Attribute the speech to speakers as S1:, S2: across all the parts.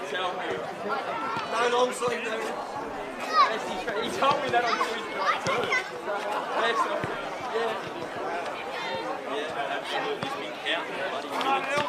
S1: tell me. No long sleeve though. He told me that on Tuesday night too. Yeah. Yeah, absolutely. He's been counting bloody minutes.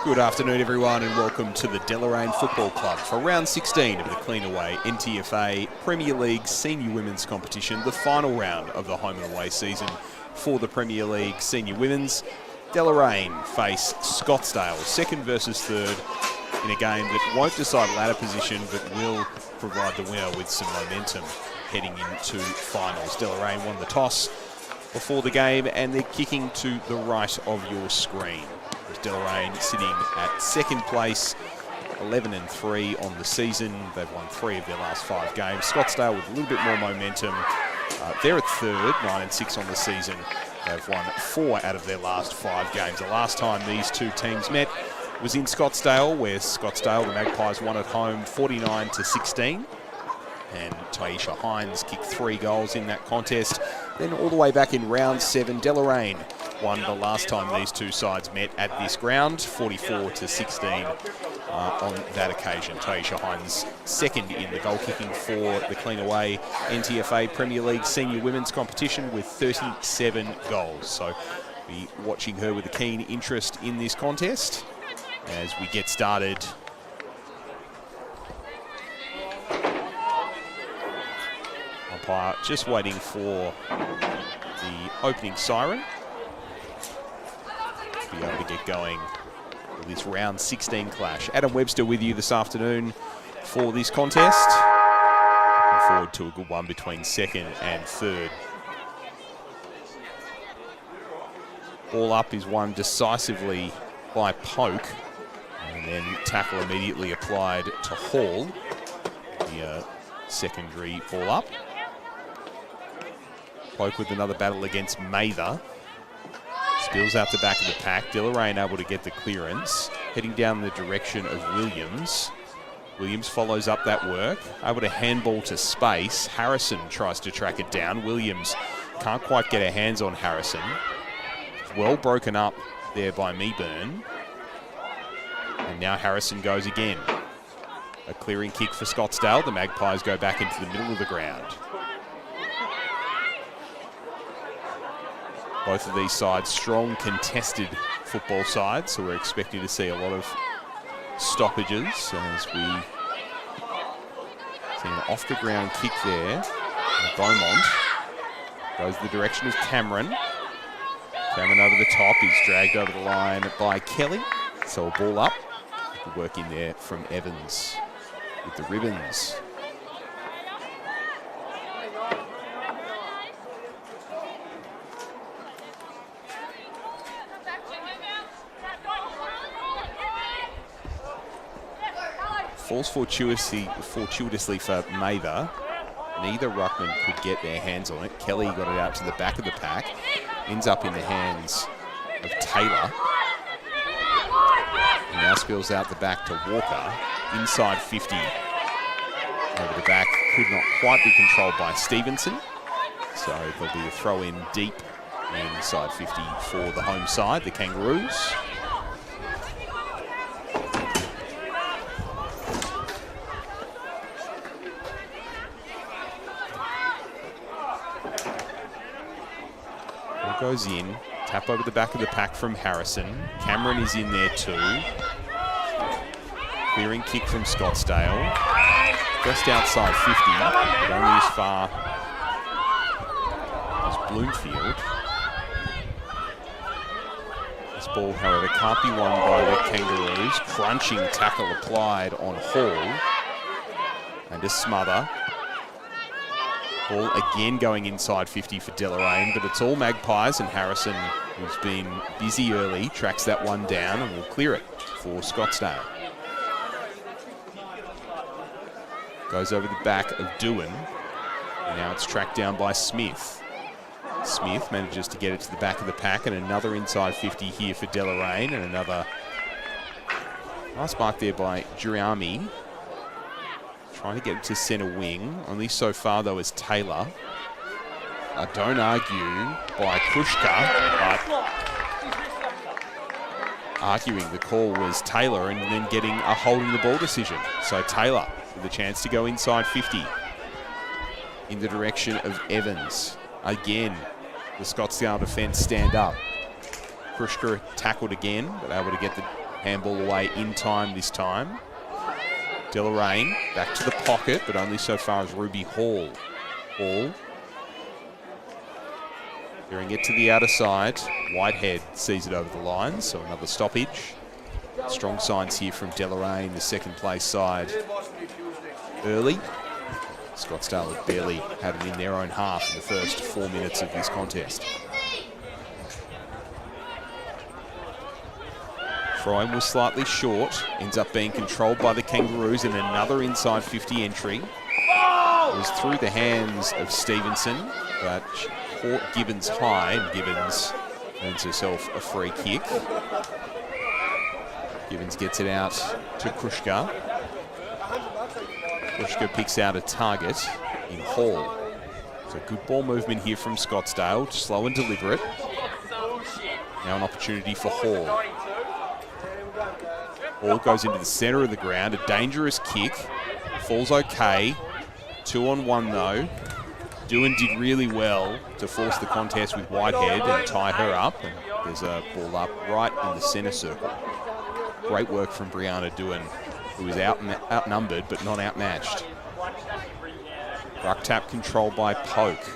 S2: Good afternoon, everyone, and welcome to the Deloraine Football Club for round 16 of the Clean Away NTFA Premier League Senior Women's Competition, the final round of the home and away season for the Premier League Senior Women's. Deloraine face Scottsdale, second versus third, in a game that won't decide ladder position but will provide the winner with some momentum heading into finals. Deloraine won the toss before the game and they're kicking to the right of your screen. Deloraine sitting at second place, 11-3 on the season. They've won 3 of their last 5 games. Scottsdale with a little bit more momentum. They're at third, 9-6 on the season. They've won 4 out of their last 5 games. The last time these two teams met was in Scottsdale, where Scottsdale, the Magpies, won at home 49-16. And Taisha Hines kicked 3 goals in that contest. Then all the way back in round 7, Deloraine won the last time these two sides met at this ground, 44-16 on that occasion. Taisha Hines second in the goal kicking for the Clean Away NTFA Premier League Senior Women's Competition with 37 goals. So be watching her with a keen interest in this contest as we get started. Umpire just waiting for the opening siren to be able to get going with this round 16 clash. Adam Webster with you this afternoon for this contest. Looking forward to a good one between second and third. Ball up is won decisively by Poke, and then tackle immediately applied to Hall, the secondary ball up. Poke with another battle against Mather. Spills out the back of the pack. Deloraine able to get the clearance. Heading down the direction of Williams. Williams follows up that work. Able to handball to space. Harrison tries to track it down. Williams can't quite get her hands on Harrison. Well broken up there by Meeburn. And now Harrison goes again. A clearing kick for Scottsdale. The Magpies go back into the middle of the ground. Both of these sides strong contested football sides, so we're expecting to see a lot of stoppages as we see an off-the-ground kick there. And Beaumont goes the direction of Cameron. Cameron over the top, he's dragged over the line by Kelly. So a ball up. Good work in there from Evans with the ribbons. Falls fortuitously for Mather. Neither ruckman could get their hands on it. Kelly got it out to the back of the pack. Ends up in the hands of Taylor. He now spills out the back to Walker. Inside 50. Over the back. Could not quite be controlled by Stevenson. So there'll be a throw in deep inside 50 for the home side, the Kangaroos. Goes in, tap over the back of the pack from Harrison. Cameron is in there too. Clearing kick from Scottsdale. Just outside 50, but only as far as Bloomfield. This ball, however, can't be won by the Kangaroos. Crunching tackle applied on Hall. And a smother. Ball again going inside 50 for Deloraine, but it's all Magpies, and Harrison, who's been busy early, tracks that one down and will clear it for Scottsdale. Goes over the back of Doohan, and now it's tracked down by Smith. Smith manages to get it to the back of the pack, and another inside 50 here for Deloraine, and another nice mark there by Juriami. Trying to get it to centre wing. Only so far, though, is Taylor. I don't argue by Krushka, but arguing the call was Taylor and then getting a holding the ball decision. So Taylor with a chance to go inside 50 in the direction of Evans. Again, the Scottsdale defence stand up. Krushka tackled again, but able to get the handball away in time this time. Deloraine back to the pocket, but only so far as Ruby Hall. Hall hearing it to the outer side. Whitehead sees it over the line, so another stoppage. Strong signs here from Deloraine, the second place side. Early. Scottsdale have barely had it in their own half in the first 4 minutes of this contest. Frome was slightly short, ends up being controlled by the Kangaroos in another inside 50 entry. It was through the hands of Stevenson, but caught Gibbons high, and Gibbons earns herself a free kick. Gibbons gets it out to Krushka. Krushka picks out a target in Hall. So good ball movement here from Scottsdale, slow and deliberate. Now an opportunity for Hall. Ball goes into the centre of the ground, a dangerous kick. Falls okay. 2-on-1 though. Doohan did really well to force the contest with Whitehead and tie her up. And there's a ball up right in the centre circle. Great work from Brianna Doohan, who is outnumbered but not outmatched. Ruck tap controlled by Poke.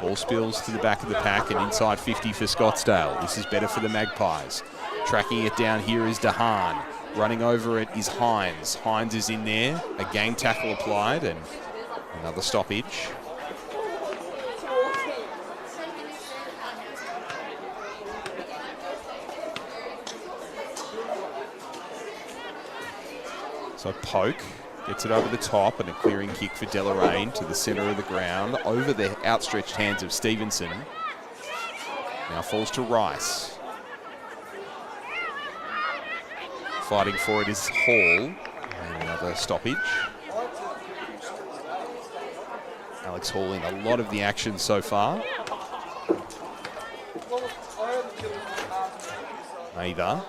S2: Ball spills to the back of the pack and inside 50 for Scottsdale. This is better for the Magpies. Tracking it down here is DeHaan. Running over it is Hines. Hines is in there. A gang tackle applied and another stoppage. So Poke gets it over the top and a clearing kick for Deloraine to the centre of the ground over the outstretched hands of Stevenson. Now falls to Rice. Fighting for it is Hall. And another stoppage. Alex Hall in a lot of the action so far. Mather.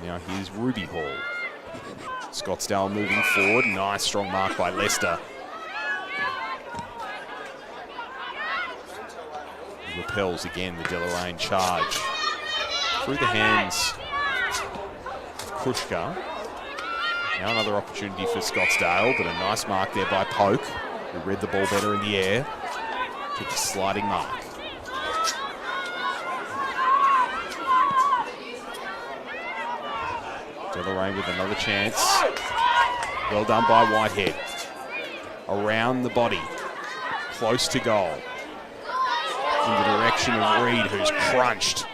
S2: Now here's Ruby Hall. Scottsdale moving forward. Nice strong mark by Lester. repels again the Deloraine charge. Through the hands of Krushka. Now another opportunity for Scottsdale, but a nice mark there by Poke, who read the ball better in the air. Took a sliding mark. Deloraine with another chance. Well done by Whitehead. Around the body. Close to goal. In the direction of Reed, who's crunched.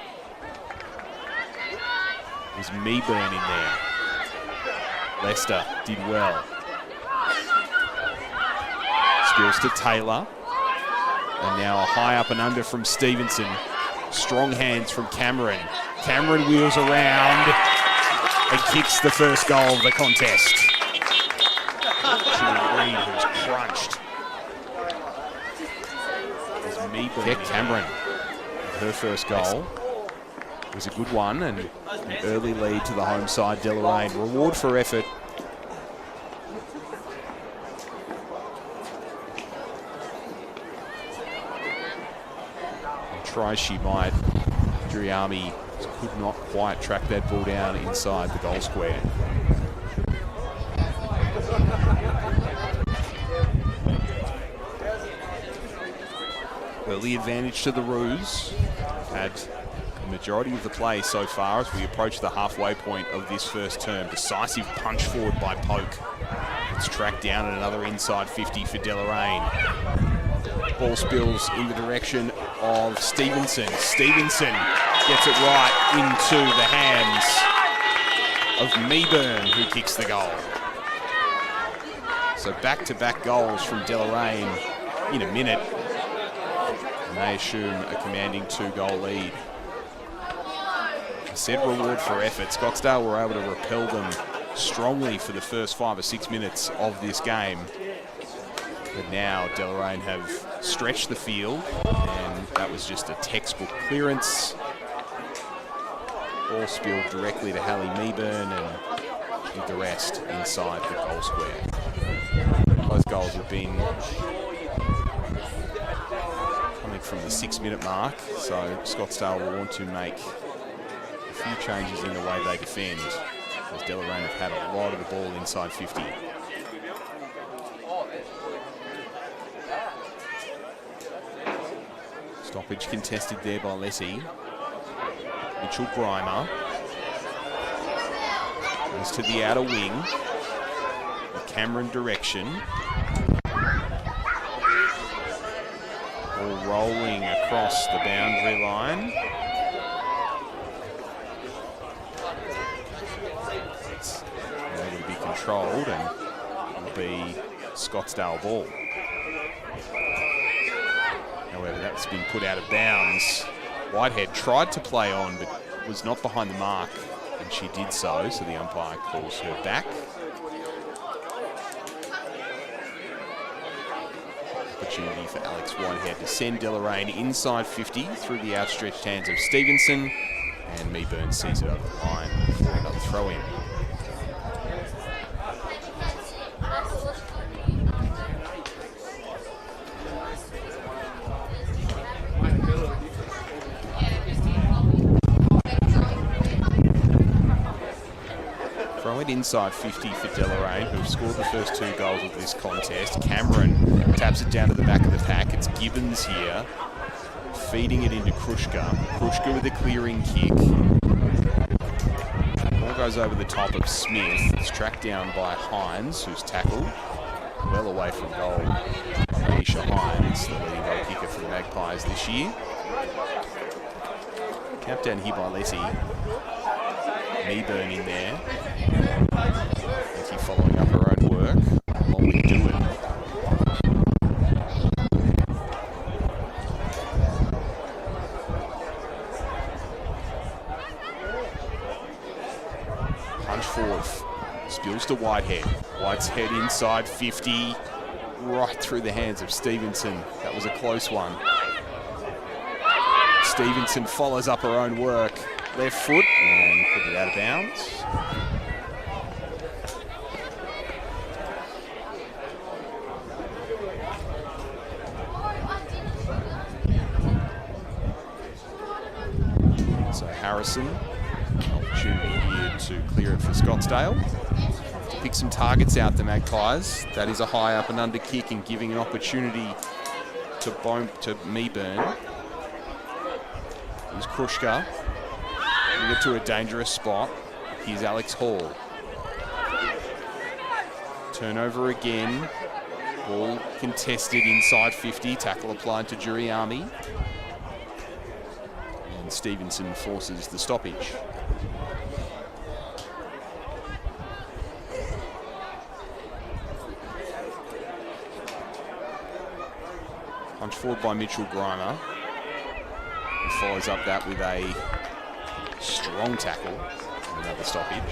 S2: There's Meeburn in there. Leicester did well. Spills to Taylor. And now a high up and under from Stevenson. Strong hands from Cameron. Cameron wheels around and kicks the first goal of the contest. Reed, who's crunched. There's Meeburn. Cameron, her first goal. It was a good one and an early lead to the home side, Deloraine. Reward for effort. And try she might. Duriami could not quite track that ball down inside the goal square. Early advantage to the Roos. Had the majority of the play so far as we approach the halfway point of this first term. Decisive punch forward by Poke. It's tracked down at another inside 50 for Deloraine. Ball spills in the direction of Stevenson. Stevenson gets it right into the hands of Meeburn, who kicks the goal. So back-to-back goals from Deloraine in a minute. And they assume a commanding 2-goal lead. I said reward for effort. Scottsdale were able to repel them strongly for the first 5 or 6 minutes of this game. But now Deloraine have stretched the field, and that was just a textbook clearance. Ball spilled directly to Hallie Meeburn and did the rest inside the goal square. Both goals have been coming from the 6-minute mark, so Scottsdale will want to make a few changes in the way they defend, as Deloraine have had a lot of the ball inside 50. Stoppage contested there by Lessie. Mitchell Grimer goes to the outer wing. The Cameron direction. Ball rolling across the boundary line. It's able to be controlled and will be Scottsdale ball. However, that's been put out of bounds. Whitehead tried to play on, but was not behind the mark, and she did so the umpire calls her back. Opportunity for Alex Whitehead to send Deloraine inside 50 through the outstretched hands of Stevenson, and Meeburn sees it over the line for another throw-in. Throw it inside 50 for Deloraine, who have scored the first 2 goals of this contest. Cameron taps it down to the back of the pack. It's Gibbons here, feeding it into Krushka. Krushka with a clearing kick. Ball goes over the top of Smith. It's tracked down by Hines, who's tackled well away from goal. Aisha Hines, the leading goal kicker for the Magpies this year. Capped down here by Lessie. Meeburn in there. Lessie following up her own work, along with Doohan. Punch forward. Spills to Whitehead. Whitehead inside 50. Right through the hands of Stevenson. That was a close one. Stevenson follows up her own work. Left foot and put it out of bounds. Harrison. Opportunity here to clear it for Scottsdale. To pick some targets out, the Magpies. That is a high up and under kick and giving an opportunity to Meeburn. Here's Krushka. We get to a dangerous spot. Here's Alex Hall. Turnover again. Ball contested inside 50. Tackle applied to Juriami. And Stevenson forces the stoppage. Punch forward by Mitchell Grimer. He follows up that with a strong tackle and another stoppage.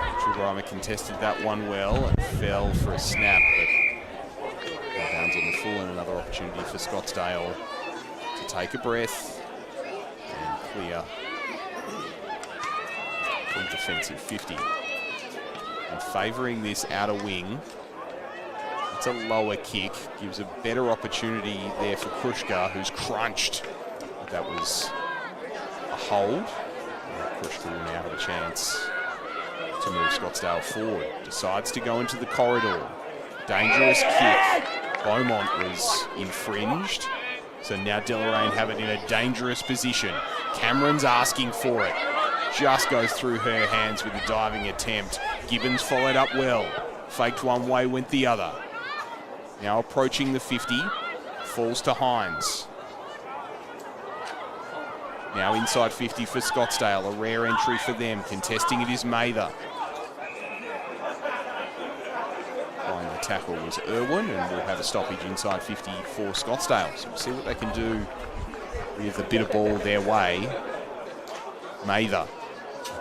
S2: Mitchell Grimer contested that one well and fell for a snap, but bounds on the full and another opportunity for Scottsdale to take a breath and clear from defensive 50. And favouring this outer wing, it's a lower kick, gives a better opportunity there for Krushka, who's crunched. That was a hold. Krushka will now have a chance to move Scottsdale forward. Decides to go into the corridor. Dangerous kick. Beaumont was infringed. So now Deloraine have it in a dangerous position. Cameron's asking for it. Just goes through her hands with a diving attempt. Gibbons followed up well. Faked one way, went the other. Now approaching the 50. Falls to Hines. Now inside 50 for Scottsdale. A rare entry for them. Contesting it is Mather. The tackle was Irwin, and we'll have a stoppage inside 50 for Scottsdale. So we'll see what they can do with a bit of ball their way. Mather,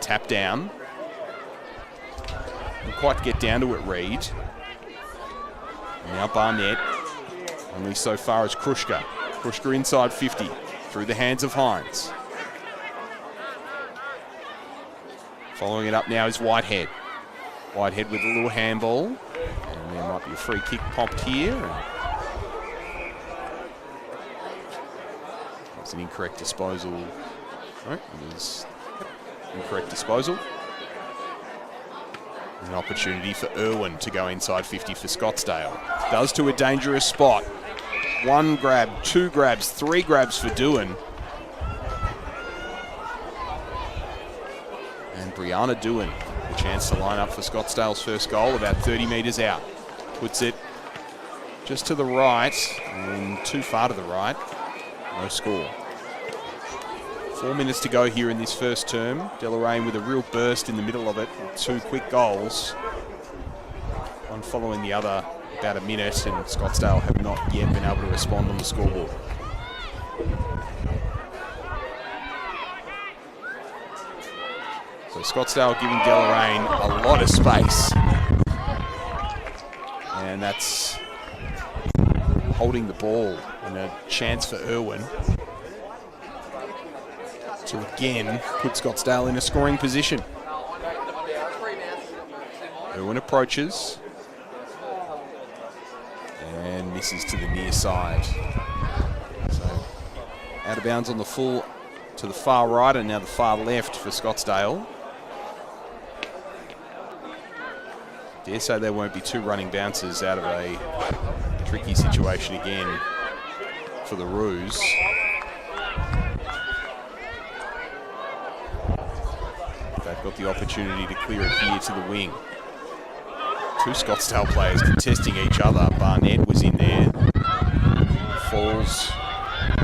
S2: tap down. Didn't quite get down to it, Reed. And now Barnett, only so far as Krushka. Krushka inside 50, through the hands of Hines. Following it up now is Whitehead. Whitehead with a little handball. And there might be a free kick popped here. That's an incorrect disposal. No, it was incorrect disposal. An opportunity for Irwin to go inside 50 for Scottsdale. Does to a dangerous spot. One grab, two grabs, three grabs for Doohan. And Brianna Doohan, a chance to line up for Scottsdale's first goal, about 30 metres out. Puts it just to the right and too far to the right. No score. 4 minutes to go here in this first term. Deloraine with a real burst in the middle of it. Two quick goals. One following the other about a minute, and Scottsdale have not yet been able to respond on the scoreboard. So Scottsdale giving Deloraine a lot of space. And that's holding the ball and a chance for Irwin to again put Scottsdale in a scoring position. Irwin approaches and misses to the near side. So out of bounds on the full to the far right and now the far left for Scottsdale. Dare say there won't be two running bounces out of a tricky situation again for the Roos. They've got the opportunity to clear it here to the wing. Two Scottsdale players contesting each other. Barnett was in there. Falls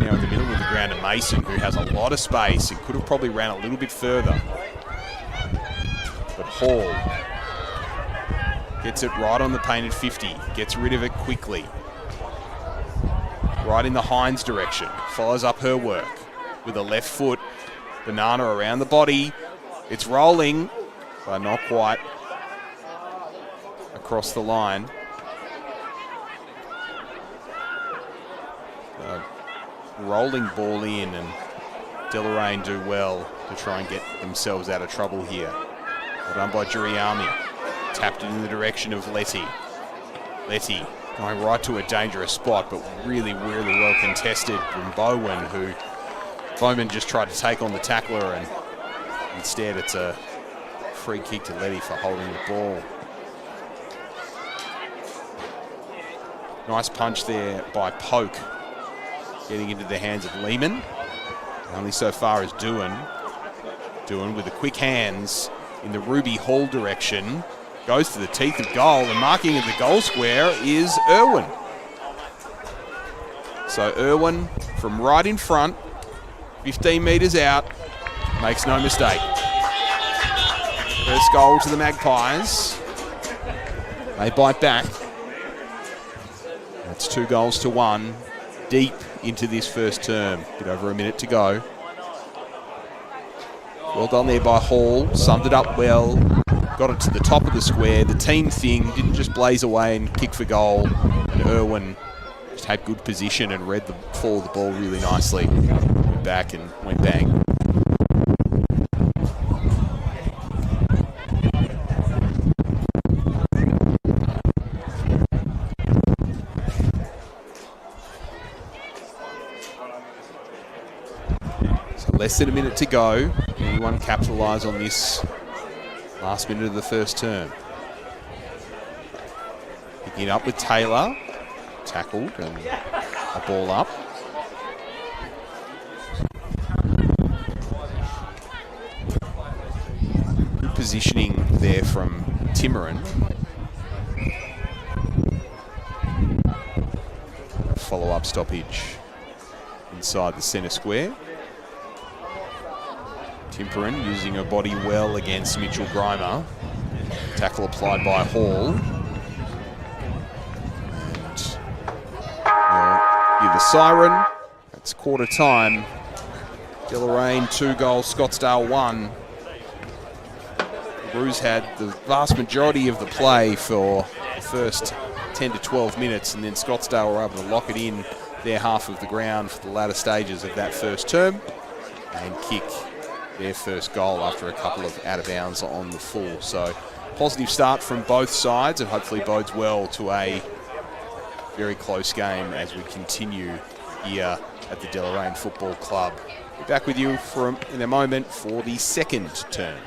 S2: now in the middle of the ground to Mason, who has a lot of space and could have probably ran a little bit further. But Hall gets it right on the painted 50. Gets rid of it quickly. Right in the Hines direction. Follows up her work with a left foot. Banana around the body. It's rolling, but not quite across the line. Rolling ball in, and Deloraine do well to try and get themselves out of trouble here. Well done by Juriami. Tapped it in the direction of Letty. Letty going right to a dangerous spot, but really, really well contested from Bowen, who Bowman just tried to take on the tackler, and instead it's a free kick to Letty for holding the ball. Nice punch there by Poke, getting into the hands of Lehman. Only so far as Doohan. Doohan with the quick hands in the Ruby Hall direction. Goes to the teeth of goal, and marking of the goal square is Irwin. So Irwin from right in front, 15 metres out, makes no mistake. First goal to the Magpies. They bite back. That's 2-1, deep into this first term. Bit over a minute to go. Well done there by Hall, summed it up well. Got it to the top of the square. The team thing didn't just blaze away and kick for goal. And Irwin just had good position and read the fall of the ball really nicely. Went back and went bang. So less than a minute to go. Anyone capitalise on this last minute of the first term. Picking it up with Taylor. Tackled and a ball up. Good positioning there from Timurin. Follow-up stoppage inside the centre square. Timurin using her body well against Mitchell Grimer. Tackle applied by Hall. And we'll hear the siren. That's quarter time. Deloraine 2 goals, Scottsdale 1. The Roos had the vast majority of the play for the first 10 to 12 minutes, and then Scottsdale were able to lock it in their half of the ground for the latter stages of that first term and kick their first goal after a couple of out of bounds on the full. So positive start from both sides, and hopefully bodes well to a very close game as we continue here at the Deloraine Football Club. Be back with you in a moment for the second term.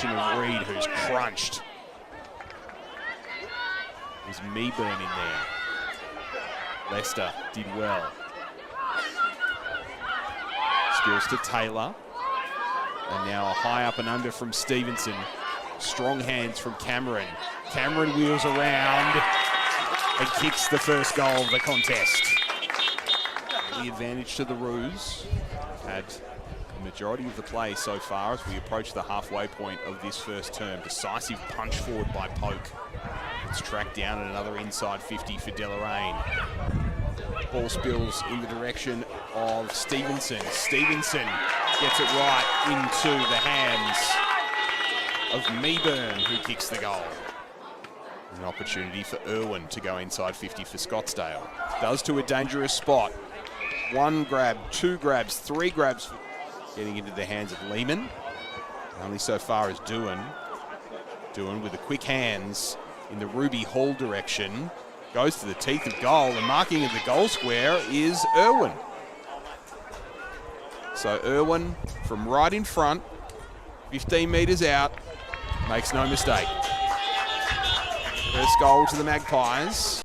S2: Of Reed, who's crunched. There's Meeburn in there. Leicester did well. Skills to Taylor. And now a high up and under from Stevenson. Strong hands from Cameron. Cameron wheels around and kicks the first goal of the contest. The advantage to the Roos. Had the majority of the play so far as we approach the halfway point of this first term. Decisive punch forward by Poke. It's tracked down at another inside 50 for Deloraine. Ball spills in the direction of Stevenson. Stevenson gets it right into the hands of Meeburn, who kicks the goal. An opportunity for Irwin to go inside 50 for Scottsdale. Does to a dangerous spot. 1 grab, 2 grabs, 3 grabs, getting into the hands of Lehman. Only so far as Doohan. Doohan with the quick hands in the Ruby Hall direction. goes to the teeth of goal. The marking of the goal square is Irwin. So Irwin from right in front, 15 metres out, makes no mistake. First goal to the Magpies.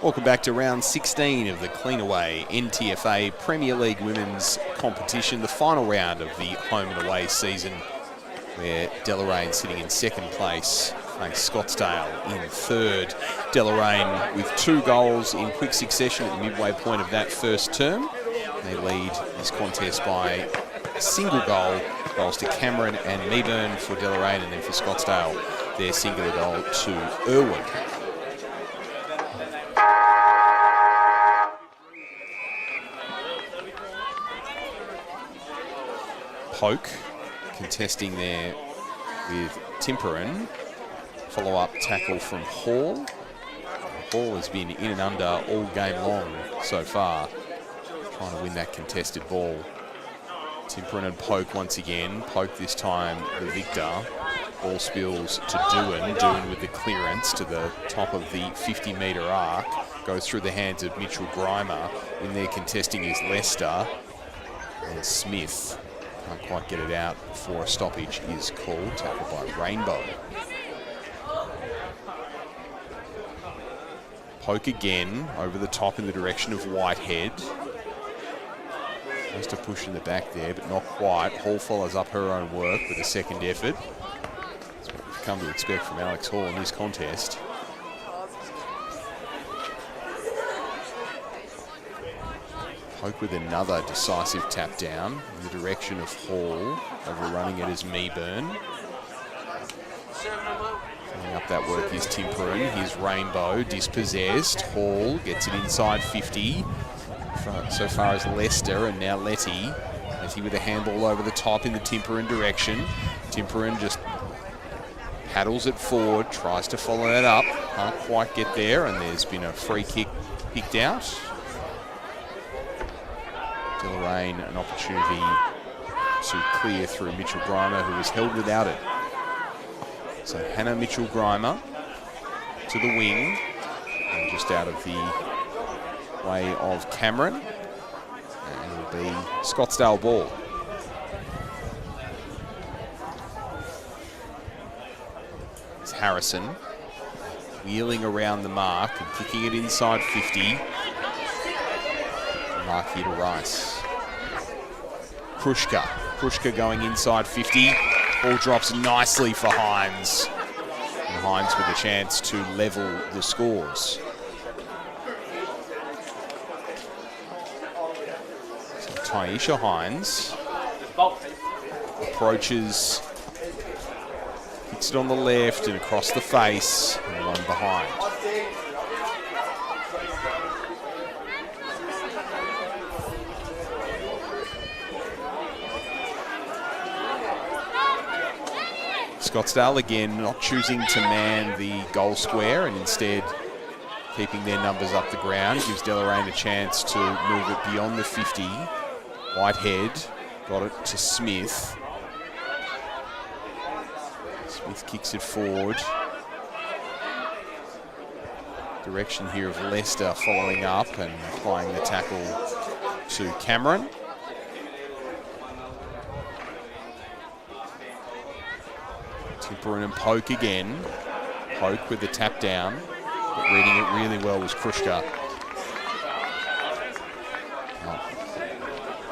S2: Welcome back to round 16 of the Cleanaway NTFA Premier League Women's Competition, the final round of the home and away season, where Deloraine sitting in second place, face Scottsdale in third. Deloraine with 2 goals in quick succession at the midway point of that first term. They lead this contest by a single goal, goals to Cameron and Meeburn for Deloraine, and then for Scottsdale, their singular goal to Irwin. Poke contesting there with Timperin. Follow-up tackle from Hall. Hall has been in and under all game long so far, trying to win that contested ball. Timperin and Poke once again. Poke this time the victor. Ball spills to Doohan. Doohan with the clearance to the top of the 50-metre arc. Goes through the hands of Mitchell Grimer. In there contesting is Lester. And Smith can't quite get it out before a stoppage is called. Tackled by Rainbow. Poke again over the top in the direction of Whitehead. Tries to push in the back there, but not quite. Hall follows up her own work with a second effort. That's what we've come to expect from Alex Hall in this contest. Poke with another decisive tap down in the direction of Hall, overrunning it as Meeburn. Filling up that work is Timperin. Here's Rainbow, dispossessed. Hall gets it inside 50. So far as Lester, and now Letty. Letty with a handball over the top in the Timperin direction. Timperin just paddles it forward, tries to follow that up. Can't quite get there, and there's been a free kick picked out. Deloraine an opportunity to clear through Mitchell Grimer, who was held without it. So Hannah Mitchell-Grimer to the wing, and just out of the way of Cameron, and it'll be Scottsdale ball. It's Harrison wheeling around the mark and kicking it inside 50. Mark here to Rice. Krushka going inside 50. Ball drops nicely for Hines. And Hines with a chance to level the scores. So Taisha Hines approaches, hits it on the left and across the face, and one behind. Scottsdale again not choosing to man the goal square and instead keeping their numbers up the ground. Gives Deloraine a chance to move it beyond the 50. Whitehead got it to Smith. Smith kicks it forward. Direction here of Lester following up and applying the tackle to Cameron. Timperin and Poke again. Poke with the tap down, but reading it really well was Krushka.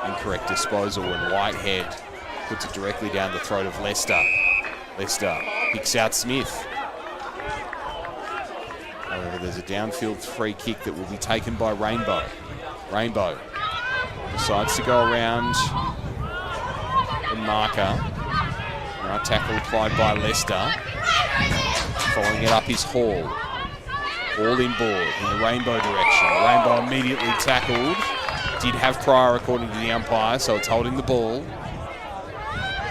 S2: Incorrect disposal when Whitehead puts it directly down the throat of Lester. Lester picks out Smith. However, there's a downfield free kick that will be taken by Rainbow. Rainbow decides to go around the marker. Now tackle applied by Lester. Following it up is Hall. All inboard in the Rainbow direction. Rainbow immediately tackled. Did have prior according to the umpire, so it's holding the ball.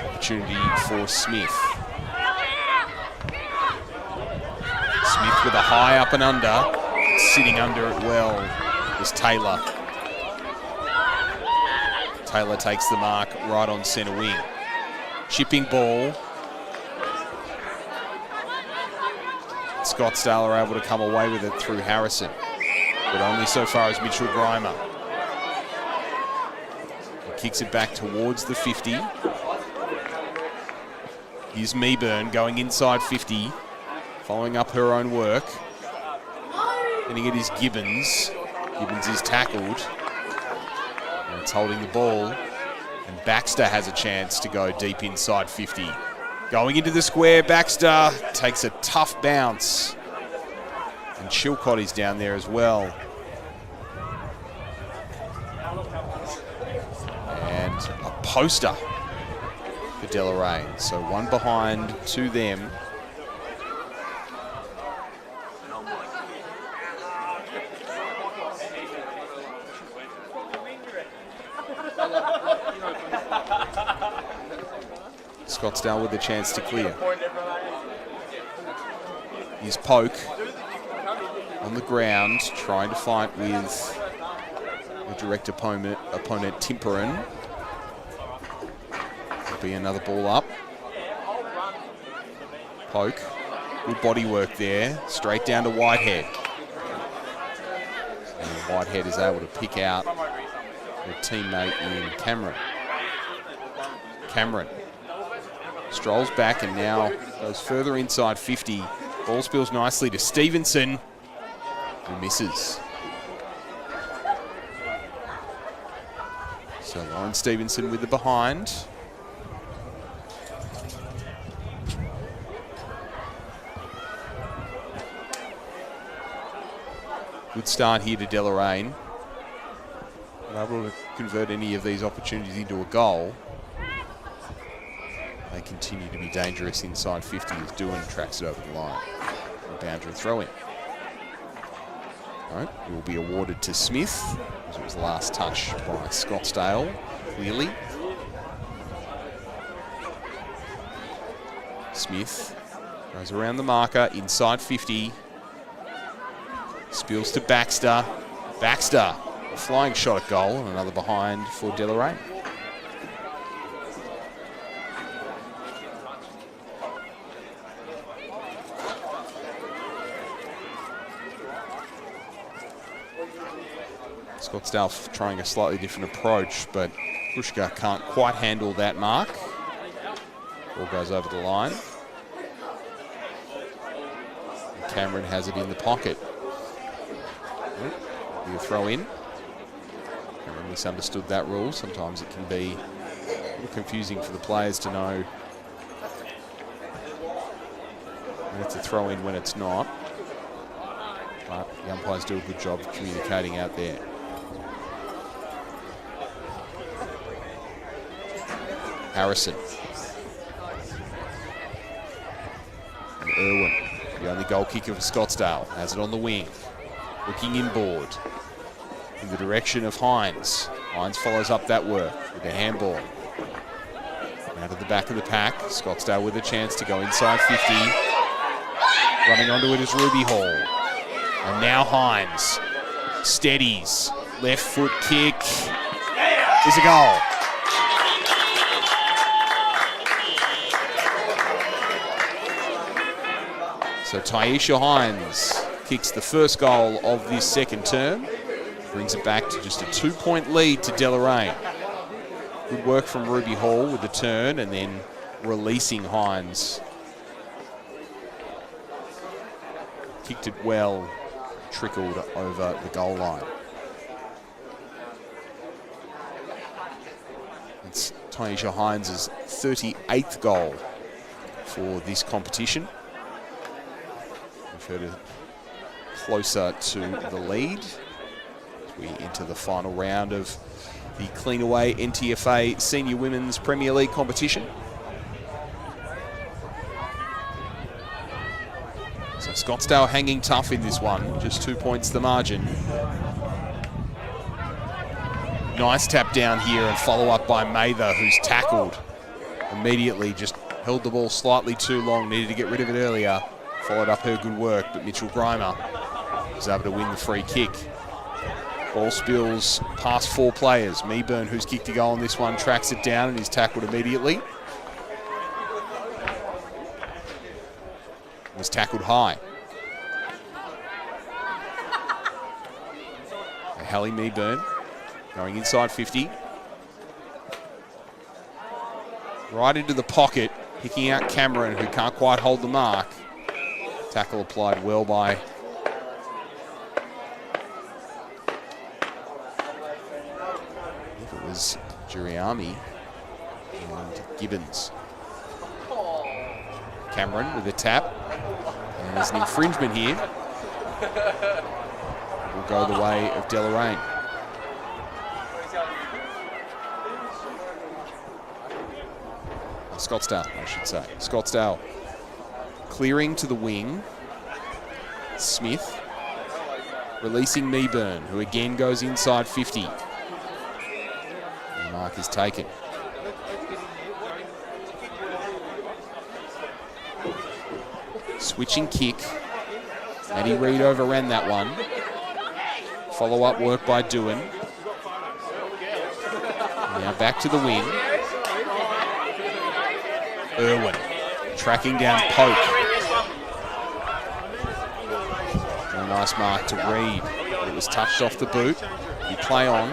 S2: Opportunity for Smith. Smith with a high up and under. Sitting under it well is Taylor. Taylor takes the mark right on centre wing. Chipping ball. Scottsdale are able to come away with it through Harrison, but only so far as Mitchell Grimer. He kicks it back towards the 50. Here's Meeburn going inside 50, following up her own work. Hitting it is Gibbons. Gibbons is tackled. And it's holding the ball. And Baxter has a chance to go deep inside 50. Going into the square, Baxter takes a tough bounce. And Chilcott is down there as well. And a poster for Deloraine. So one behind to them. Scottsdale with a chance to clear. Here's Poke on the ground, trying to fight with the direct opponent Timperin. There'll be another ball up. Poke, good body work there, straight down to Whitehead. And Whitehead is able to pick out her teammate in Cameron. Cameron strolls back and now goes further inside 50. Ball spills nicely to Stevenson. who misses. So Lauren Stevenson with the behind. Good start here to Deloraine. Not able to convert any of these opportunities into a goal. They continue to be dangerous inside 50 as Dewan tracks it over the line. A boundary throw in. No, it will be awarded to Smith, as it was the last touch by Scottsdale, clearly. Smith goes around the marker, inside 50. Spills to Baxter. Baxter, a flying shot at goal, and another behind for Deloraine. Scottsdale trying a slightly different approach, but Grushka can't quite handle that mark. Ball goes over the line. And Cameron has it in the pocket. Be a throw in. Cameron misunderstood that rule. Sometimes it can be a little confusing for the players to know when it's a throw in, when it's not. But the umpires do a good job of communicating out there. Harrison. And Irwin, the only goal kicker for Scottsdale, has it on the wing. Looking inboard in the direction of Hines. Hines follows up that work with a handball. Out of the back of the pack, Scottsdale with a chance to go inside 50. Running onto it is Ruby Hall. And now Hines steadies. Left foot kick is a goal. So Taisha Hines kicks the first goal of this second term. Brings it back to just a 2-point lead to Deloraine. Good work from Ruby Hall with the turn and then releasing Hines. Kicked it well, trickled over the goal line. It's Taisha Hines' 38th goal for this competition. We've heard it closer to the lead as we enter the final round of the Cleanaway NTFA Senior Women's Premier League competition. So Scottsdale hanging tough in this one, just 2 points the margin. Nice tap down here and follow up by Mather, who's tackled immediately, just held the ball slightly too long, needed to get rid of it earlier. Followed up her good work, but Mitchell Grimer was able to win the free kick. Ball spills past 4 players. Meeburn, who's kicked a goal on this one, tracks it down and is tackled immediately. Was tackled high. And Hallie Meeburn going inside 50. Right into the pocket, picking out Cameron, who can't quite hold the mark. Tackle applied well by it was Juriami and Gibbons. Cameron with a tap. And there's an infringement here. Will go the way of Deloraine. Scottsdale, I should say. Scottsdale clearing to the wing. Smith releasing Meeburn, who again goes inside 50. The mark is taken. Switching kick. Maddie Reid overran that one. Follow-up work by Dewan. Now back to the wing. Irwin tracking down Pope. And a nice mark to Reid. It was touched off the boot. You play on.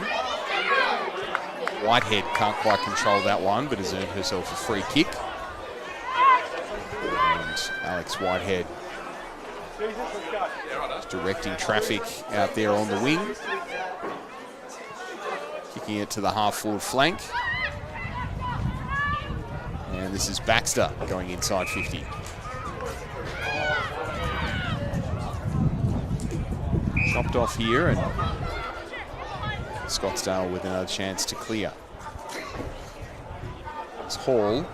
S2: Whitehead can't quite control that one, but has earned herself a free kick. And Alex Whitehead Just directing traffic out there on the wing. Kicking it to the half-forward flank. And this is Baxter going inside 50. Chopped off here, and Scottsdale with another chance to clear. It's Hall.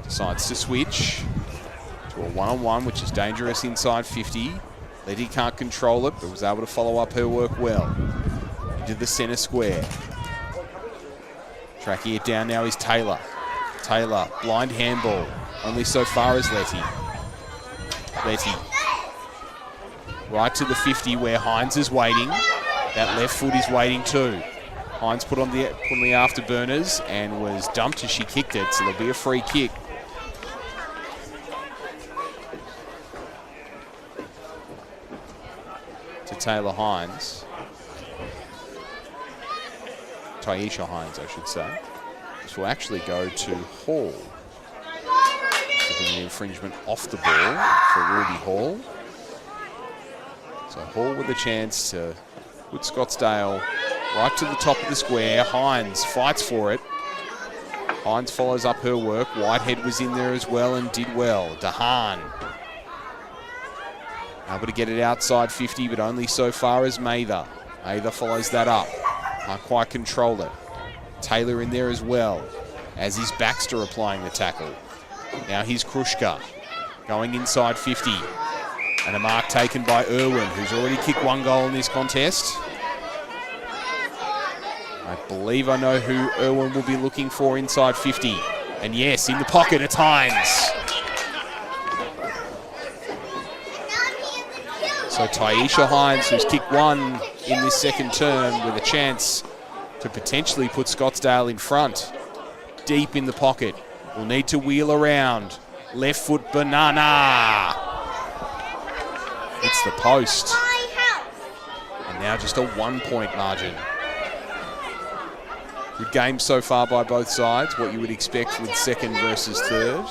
S2: Decides to switch to a one-on-one, which is dangerous inside 50. Letty can't control it, but was able to follow up her work well. Into the centre square. Tracking it down now is Taylor. Taylor, blind handball. Only so far as Letty. Letty. Right to the 50 where Hines is waiting. That left foot is waiting too. Hines put on the afterburners and was dumped as she kicked it, so there'll be a free kick. To Taylor Hines. Tyesha Hines, I should say. This will actually go to Hall. An infringement off the ball for Ruby Hall. So Hall with a chance to put Scottsdale right to the top of the square. Hines fights for it. Hines follows up her work. Whitehead was in there as well and did well. DeHaan able to get it outside 50, but only so far as Mather. Mather follows that up. Can't quite control it. Taylor in there as well, as is Baxter applying the tackle. Now here's Krushka going inside 50. And a mark taken by Irwin, who's already kicked one goal in this contest. I believe I know who Irwin will be looking for inside 50. And yes, in the pocket, it's Hines. So Tyesha Hines, who's kicked one in this second term, with a chance to potentially put Scottsdale in front. Deep in the pocket. Will need to wheel around. Left foot banana. Hits the post. And now just a 1 point margin. Good game so far by both sides. What you would expect with second versus third.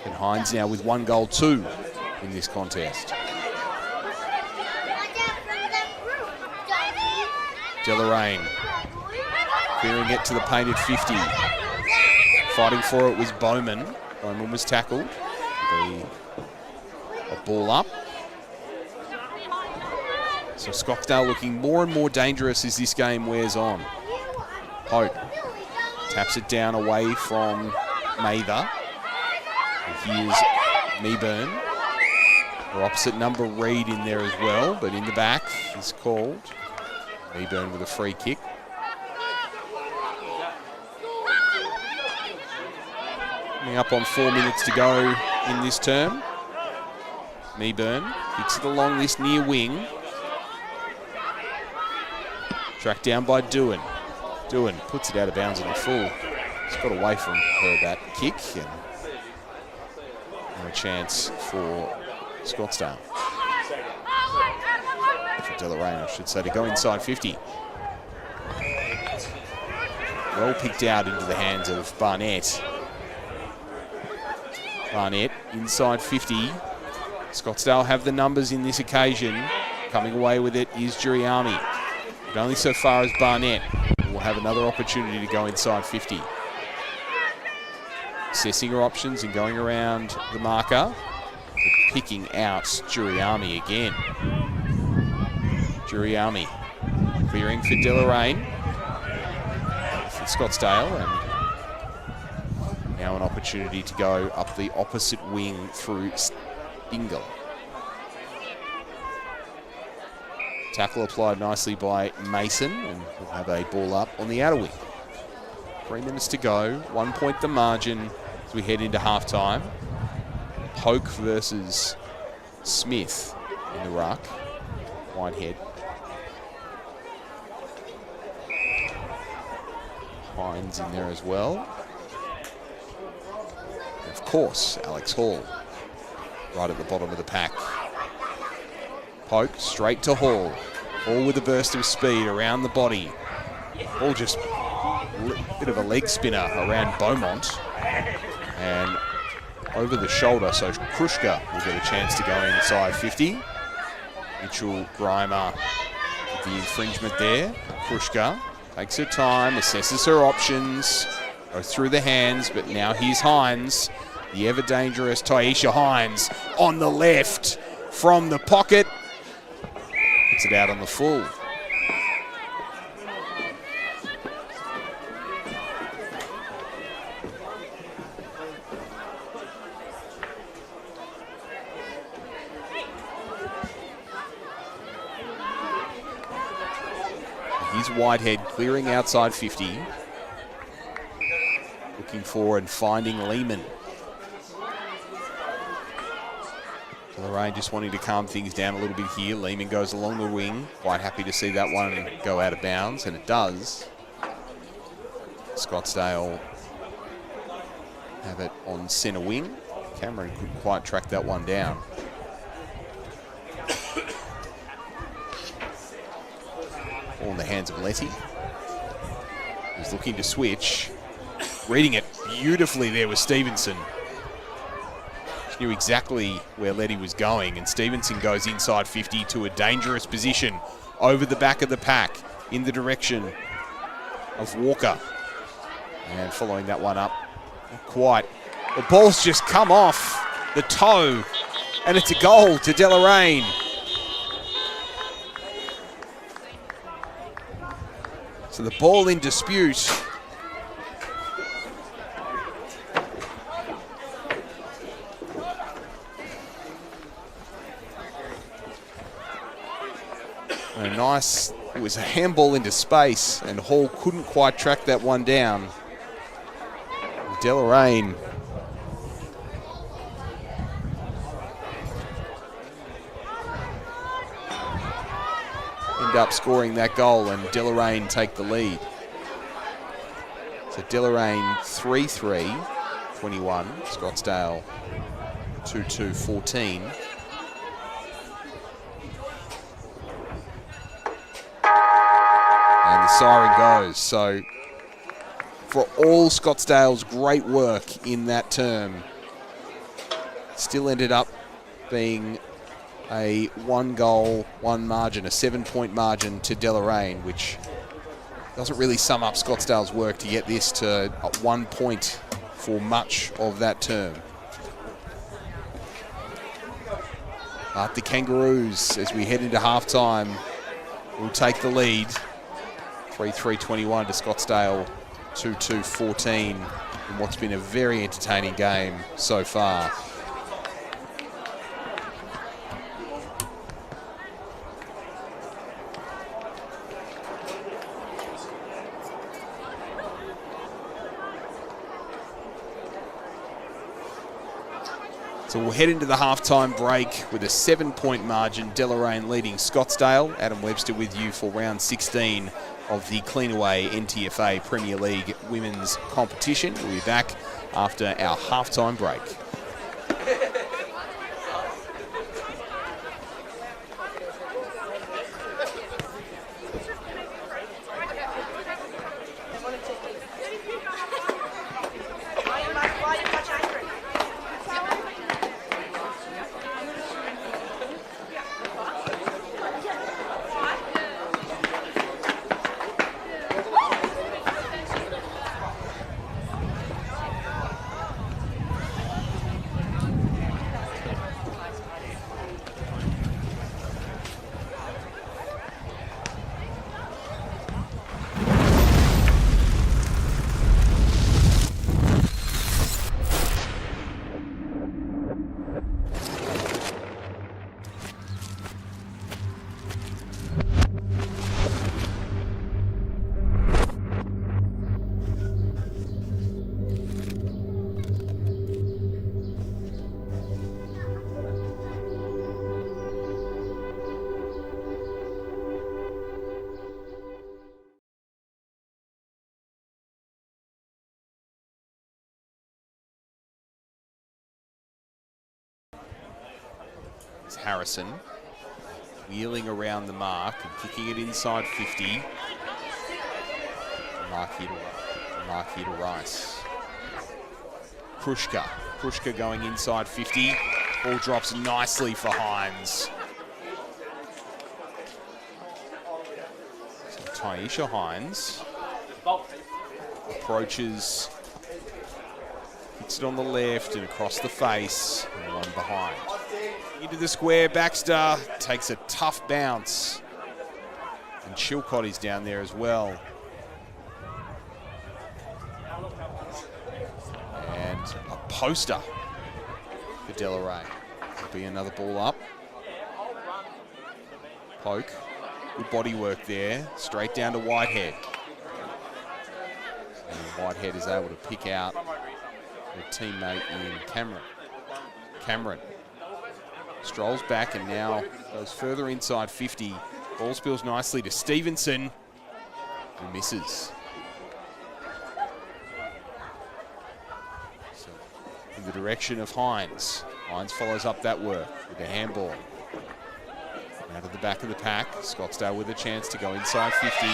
S2: And Hines now with 1 goal, 2 in this contest. Deloraine clearing it to the painted 50. Fighting for it was Bowman. Bowman was tackled. A ball up. So Scottsdale looking more and more dangerous as this game wears on. Pope taps it down away from Mather. And here's Meeburn. Her opposite number, Reed, in there as well, but in the back is called. Meeburn with a free kick. Coming up on 4 minutes to go in this term. Meeburn kicks it along this near wing. Tracked down by Doohan. Doohan puts it out of bounds on the full. It's got away from her that kick, and no chance for Scottsdale. For Deloraine, I should say, to go inside 50. Well picked out into the hands of Barnett. Barnett inside 50. Scottsdale have the numbers in this occasion. Coming away with it is Juriami. But only so far as Barnett will have another opportunity to go inside 50. Assessing her options and going around the marker. Picking out Juriami again. Juriami clearing for Deloraine. For Scottsdale, and now an opportunity to go up the opposite wing through Stingle. Tackle applied nicely by Mason, and we'll have a ball up on the outer wing. 3 minutes to go, 1 point the margin as we head into halftime. Poke versus Smith in the ruck. Whitehead. Hines in there as well. And of course, Alex Hall right at the bottom of the pack. Poke straight to Hall. Hall with a burst of speed around the body. Hall just a bit of a leg spinner around Beaumont. And over the shoulder, so Krushka will get a chance to go inside 50. Mitchell Grimer with the infringement there. Krushka takes her time, assesses her options, goes through the hands, but now here's Hines, the ever-dangerous Taisha Hines on the left from the pocket. Puts it out on the full. Here's Whitehead clearing outside 50. Looking for and finding Lehman. Deloraine just wanting to calm things down a little bit here. Lehman goes along the wing. Quite happy to see that one go out of bounds, and it does. Scottsdale have it on centre wing. Cameron couldn't quite track that one down. All in the hands of Letty. He's looking to switch. Reading it beautifully there was Stevenson. She knew exactly where Letty was going, and Stevenson goes inside 50 to a dangerous position over the back of the pack in the direction of Walker. And following that one up, not quite. The ball's just come off the toe, and it's a goal to Deloraine. So the ball in dispute. And a nice, it was a handball into space, and Hall couldn't quite track that one down. Deloraine end up scoring that goal, and Deloraine take the lead. So Deloraine 3-3, 21. Scottsdale 2-2, 14. And the siren goes. So for all Scottsdale's great work in that term, still ended up being a 1-goal, 1 margin, a 7-point margin to Deloraine, which doesn't really sum up Scottsdale's work to get this to 1 point for much of that term. But the Kangaroos, as we head into halftime, will take the lead. 3-3-21 to Scottsdale, 2-2-14 in what's been a very entertaining game so far. So we'll head into the halftime break with a 7-point margin. Deloraine leading Scottsdale. Adam Webster with you for round 16 of the Cleanaway NTFA Premier League women's competition. We'll be back after our halftime break. Harrison wheeling around the mark and kicking it inside 50. Mark here to Rice. Krushka. Krushka going inside 50. Ball drops nicely for Hines. So Taisha Hines approaches, hits it on the left and across the face, and one behind. Into the square, Baxter takes a tough bounce. And Chilcott is down there as well. And a poster for Deloraine. There'll be another ball up. Poke. Good body work there. Straight down to Whitehead. And Whitehead is able to pick out her teammate in Cameron. Cameron strolls back and now goes further inside 50. Ball spills nicely to Stevenson, who misses. So in the direction of Hines. Hines follows up that work with a handball. Out of the back of the pack, Scottsdale with a chance to go inside 50.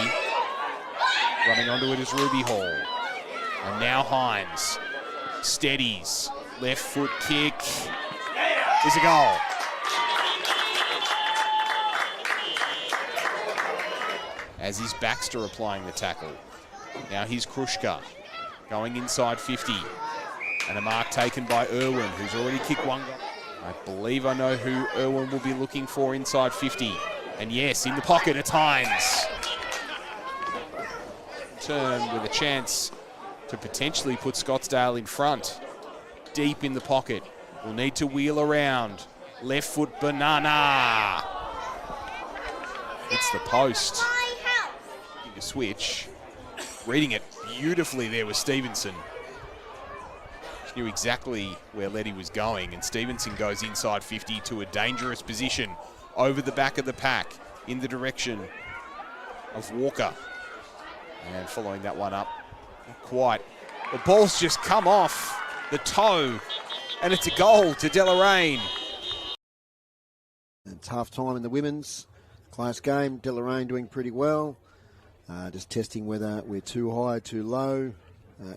S2: Running onto it is Ruby Hall. And now Hines steadies, left foot kick, is a goal. As is Baxter applying the tackle. Now here's Krushka going inside 50. And a mark taken by Irwin, who's already kicked one goal. I believe I know who Irwin will be looking for inside 50. And yes, in the pocket at Hines. Turn with a chance to potentially put Scottsdale in front. Deep in the pocket. Will need to wheel around. Left foot banana. It's the post. To switch. Reading it beautifully there was Stevenson. She knew exactly where Letty was going, and Stevenson goes inside 50 to a dangerous position over the back of the pack in the direction of Walker. And following that one up, not quite. The ball's just come off the toe, and it's a goal to Deloraine.
S3: It's half time in the women's class game. Deloraine doing pretty well. Just testing whether we're too high, too low,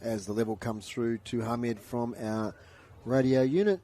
S3: as the level comes through to Hamed from our radio unit.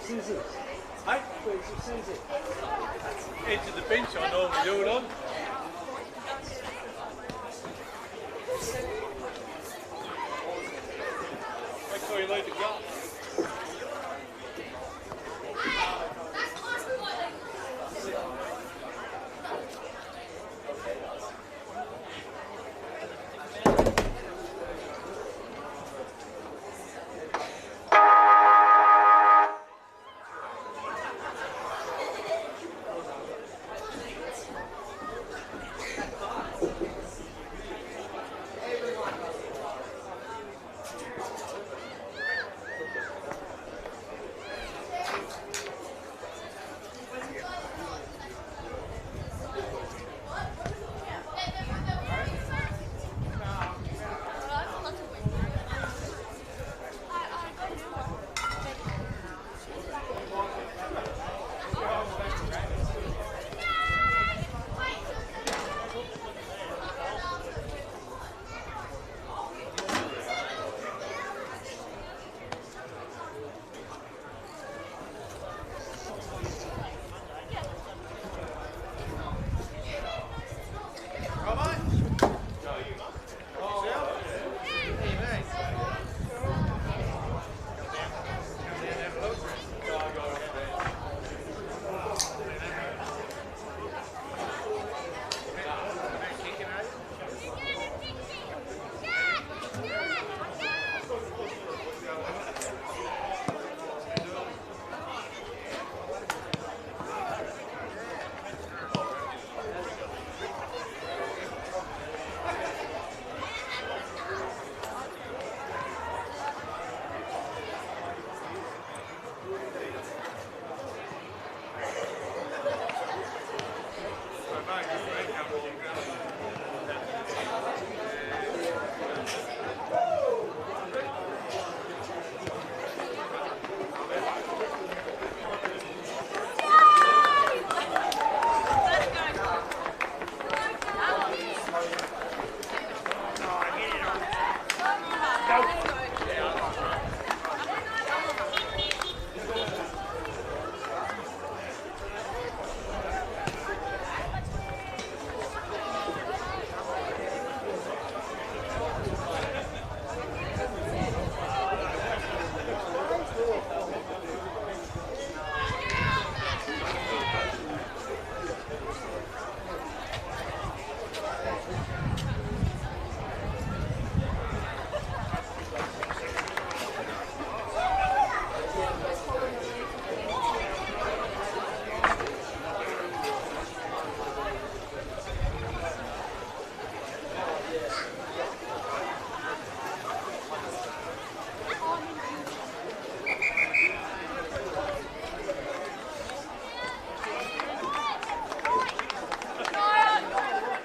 S1: Hey? Edge of the bench I normally do it on. Make sure you leave the gut.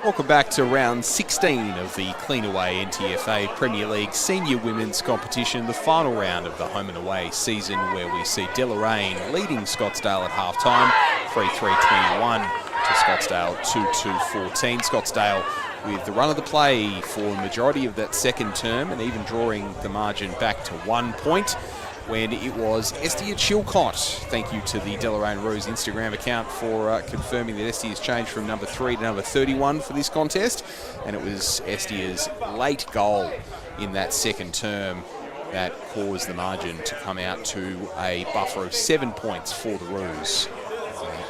S2: Welcome back to round 16 of the Cleanaway NTFA Premier League Senior Women's Competition, the final round of the home and away season, where we see Deloraine leading Scottsdale at half-time, 3-3-21 to Scottsdale 2-2-14. Scottsdale with the run of the play for the majority of that second term, and even drawing the margin back to 1 point when it was Estia Chilcott. Thank you to the Deloraine Rose Instagram account for confirming that Estia has changed from number 3 to number 31 for this contest. And it was Estia's late goal in that second term that caused the margin to come out to a buffer of 7 points for the Rose,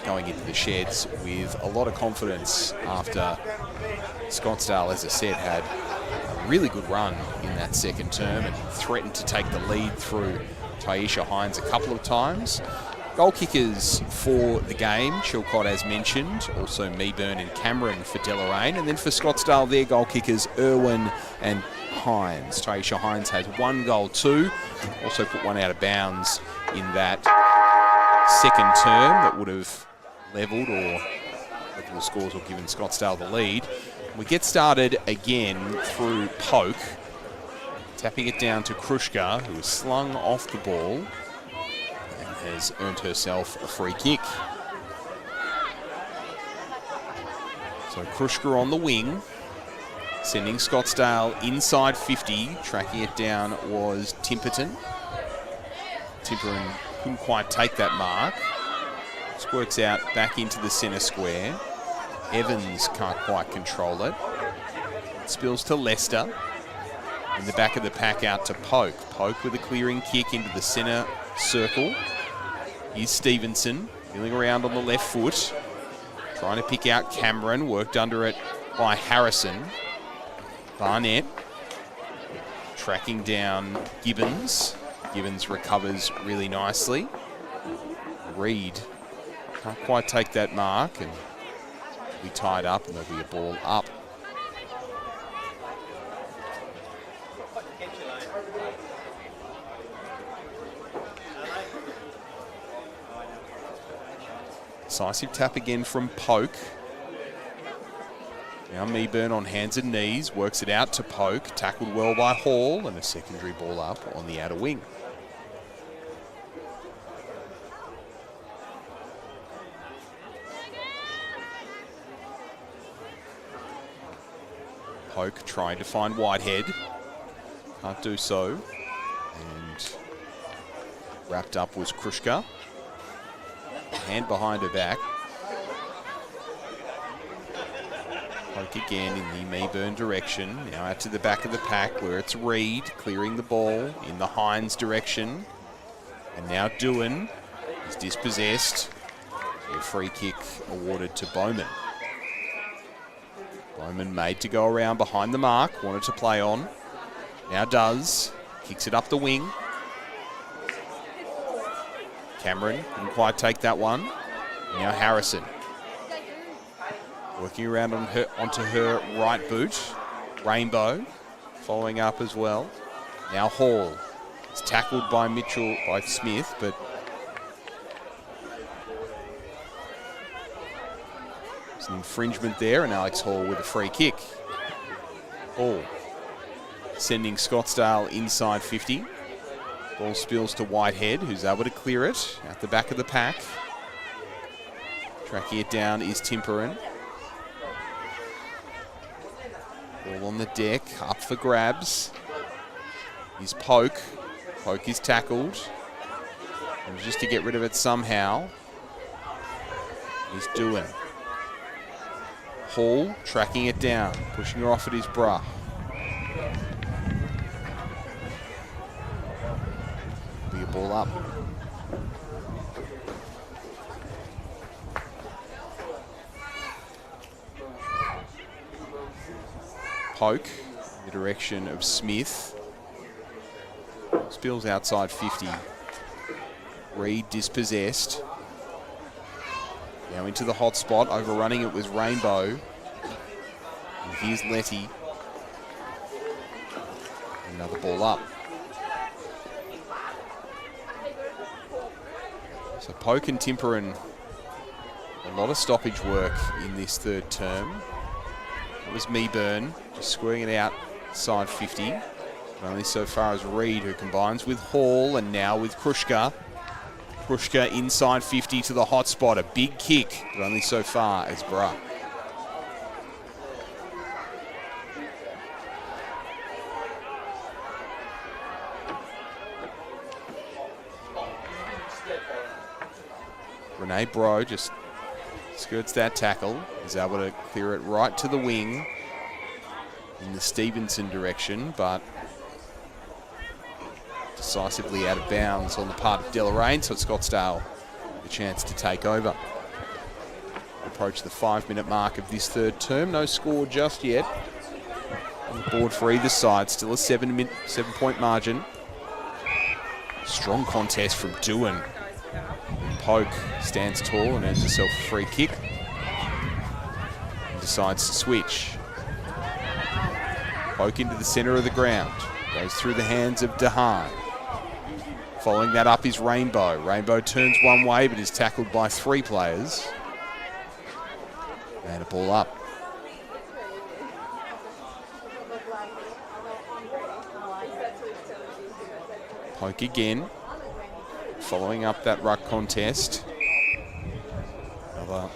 S2: going into the sheds with a lot of confidence after Scottsdale, as I said, had a really good run in that second term and threatened to take the lead through Taisha Hines a couple of times. Goal kickers for the game, Chilcott as mentioned, also Meeburn and Cameron for Deloraine, and then for Scottsdale, their goal kickers Irwin and Hines. Taisha Hines has 1 goal too, also put one out of bounds in that second term that would have levelled or levelled the scores or given Scottsdale the lead. We get started again through Poke, tapping it down to Krushka, who is slung off the ball and has earned herself a free kick. So Krushka on the wing, sending Scottsdale inside 50. Tracking it down was Timperton. couldn't quite take that mark. Squirts out back into the centre square. Evans can't quite control it. Spills to Lester. In the back of the pack out to Poke. Poke with a clearing kick into the centre circle. Here's Stevenson, feeling around on the left foot. Trying to pick out Cameron, worked under it by Harrison. Barnett tracking down Gibbons. Gibbons recovers really nicely. Reed can't quite take that mark, and we tied up, and there'll be a ball up. Decisive tap again from Poke. Now Meeburn on hands and knees, works it out to Poke, tackled well by Hall, and a secondary ball up on the outer wing. Poke trying to find Whitehead, can't do so, and wrapped up was Krushka. Hand behind her back. Poke again in the Meeburn direction. Now out to the back of the pack where it's Reed clearing the ball in the Hines direction. And now Doohan is dispossessed. A free kick awarded to Bowman. Bowman made to go around behind the mark. Wanted to play on. Now does. Kicks it up the wing. Cameron couldn't quite take that one. Now Harrison. Working around on onto her right boot. Rainbow following up as well. Now Hall. It's tackled by Smith, but there's an infringement there, and Alex Hall with a free kick. Hall sending Scottsdale inside 50. Ball spills to Whitehead, who's able to clear it out the back of the pack. Tracking it down is Timperin. Ball on the deck, up for grabs. Here's Poke. Poke is tackled. And just to get rid of it somehow, he's Doohan. Hall tracking it down, pushing her off at his bra. Be a ball up. Poke in the direction of Smith. Spills outside 50. Reed dispossessed. Now into the hot spot. Overrunning it was Rainbow. And here's Letty. Another ball up. So Poke and Timperin, a lot of stoppage work in this third term. It was Meeburn just squaring it out side 50. But only so far as Reed, who combines with Hall and now with Krushka. Krushka inside 50 to the hot spot. A big kick, but only so far as Bruh. Renee Bro just skirts that tackle. Is able to clear it right to the wing in the Stevenson direction, but decisively out of bounds on the part of Deloraine, so it's Scottsdale the chance to take over. Approach the 5-minute mark of this third term. No score just yet on the board for either side. Still a 7-point margin. Strong contest from Doohan. Poke stands tall and earns herself a free kick. And decides to switch. Poke into the centre of the ground. Goes through the hands of DeHaan. Following that up is Rainbow. Rainbow turns one way but is tackled by 3 players. And a ball up. Poke again. Following up that ruck contest. Another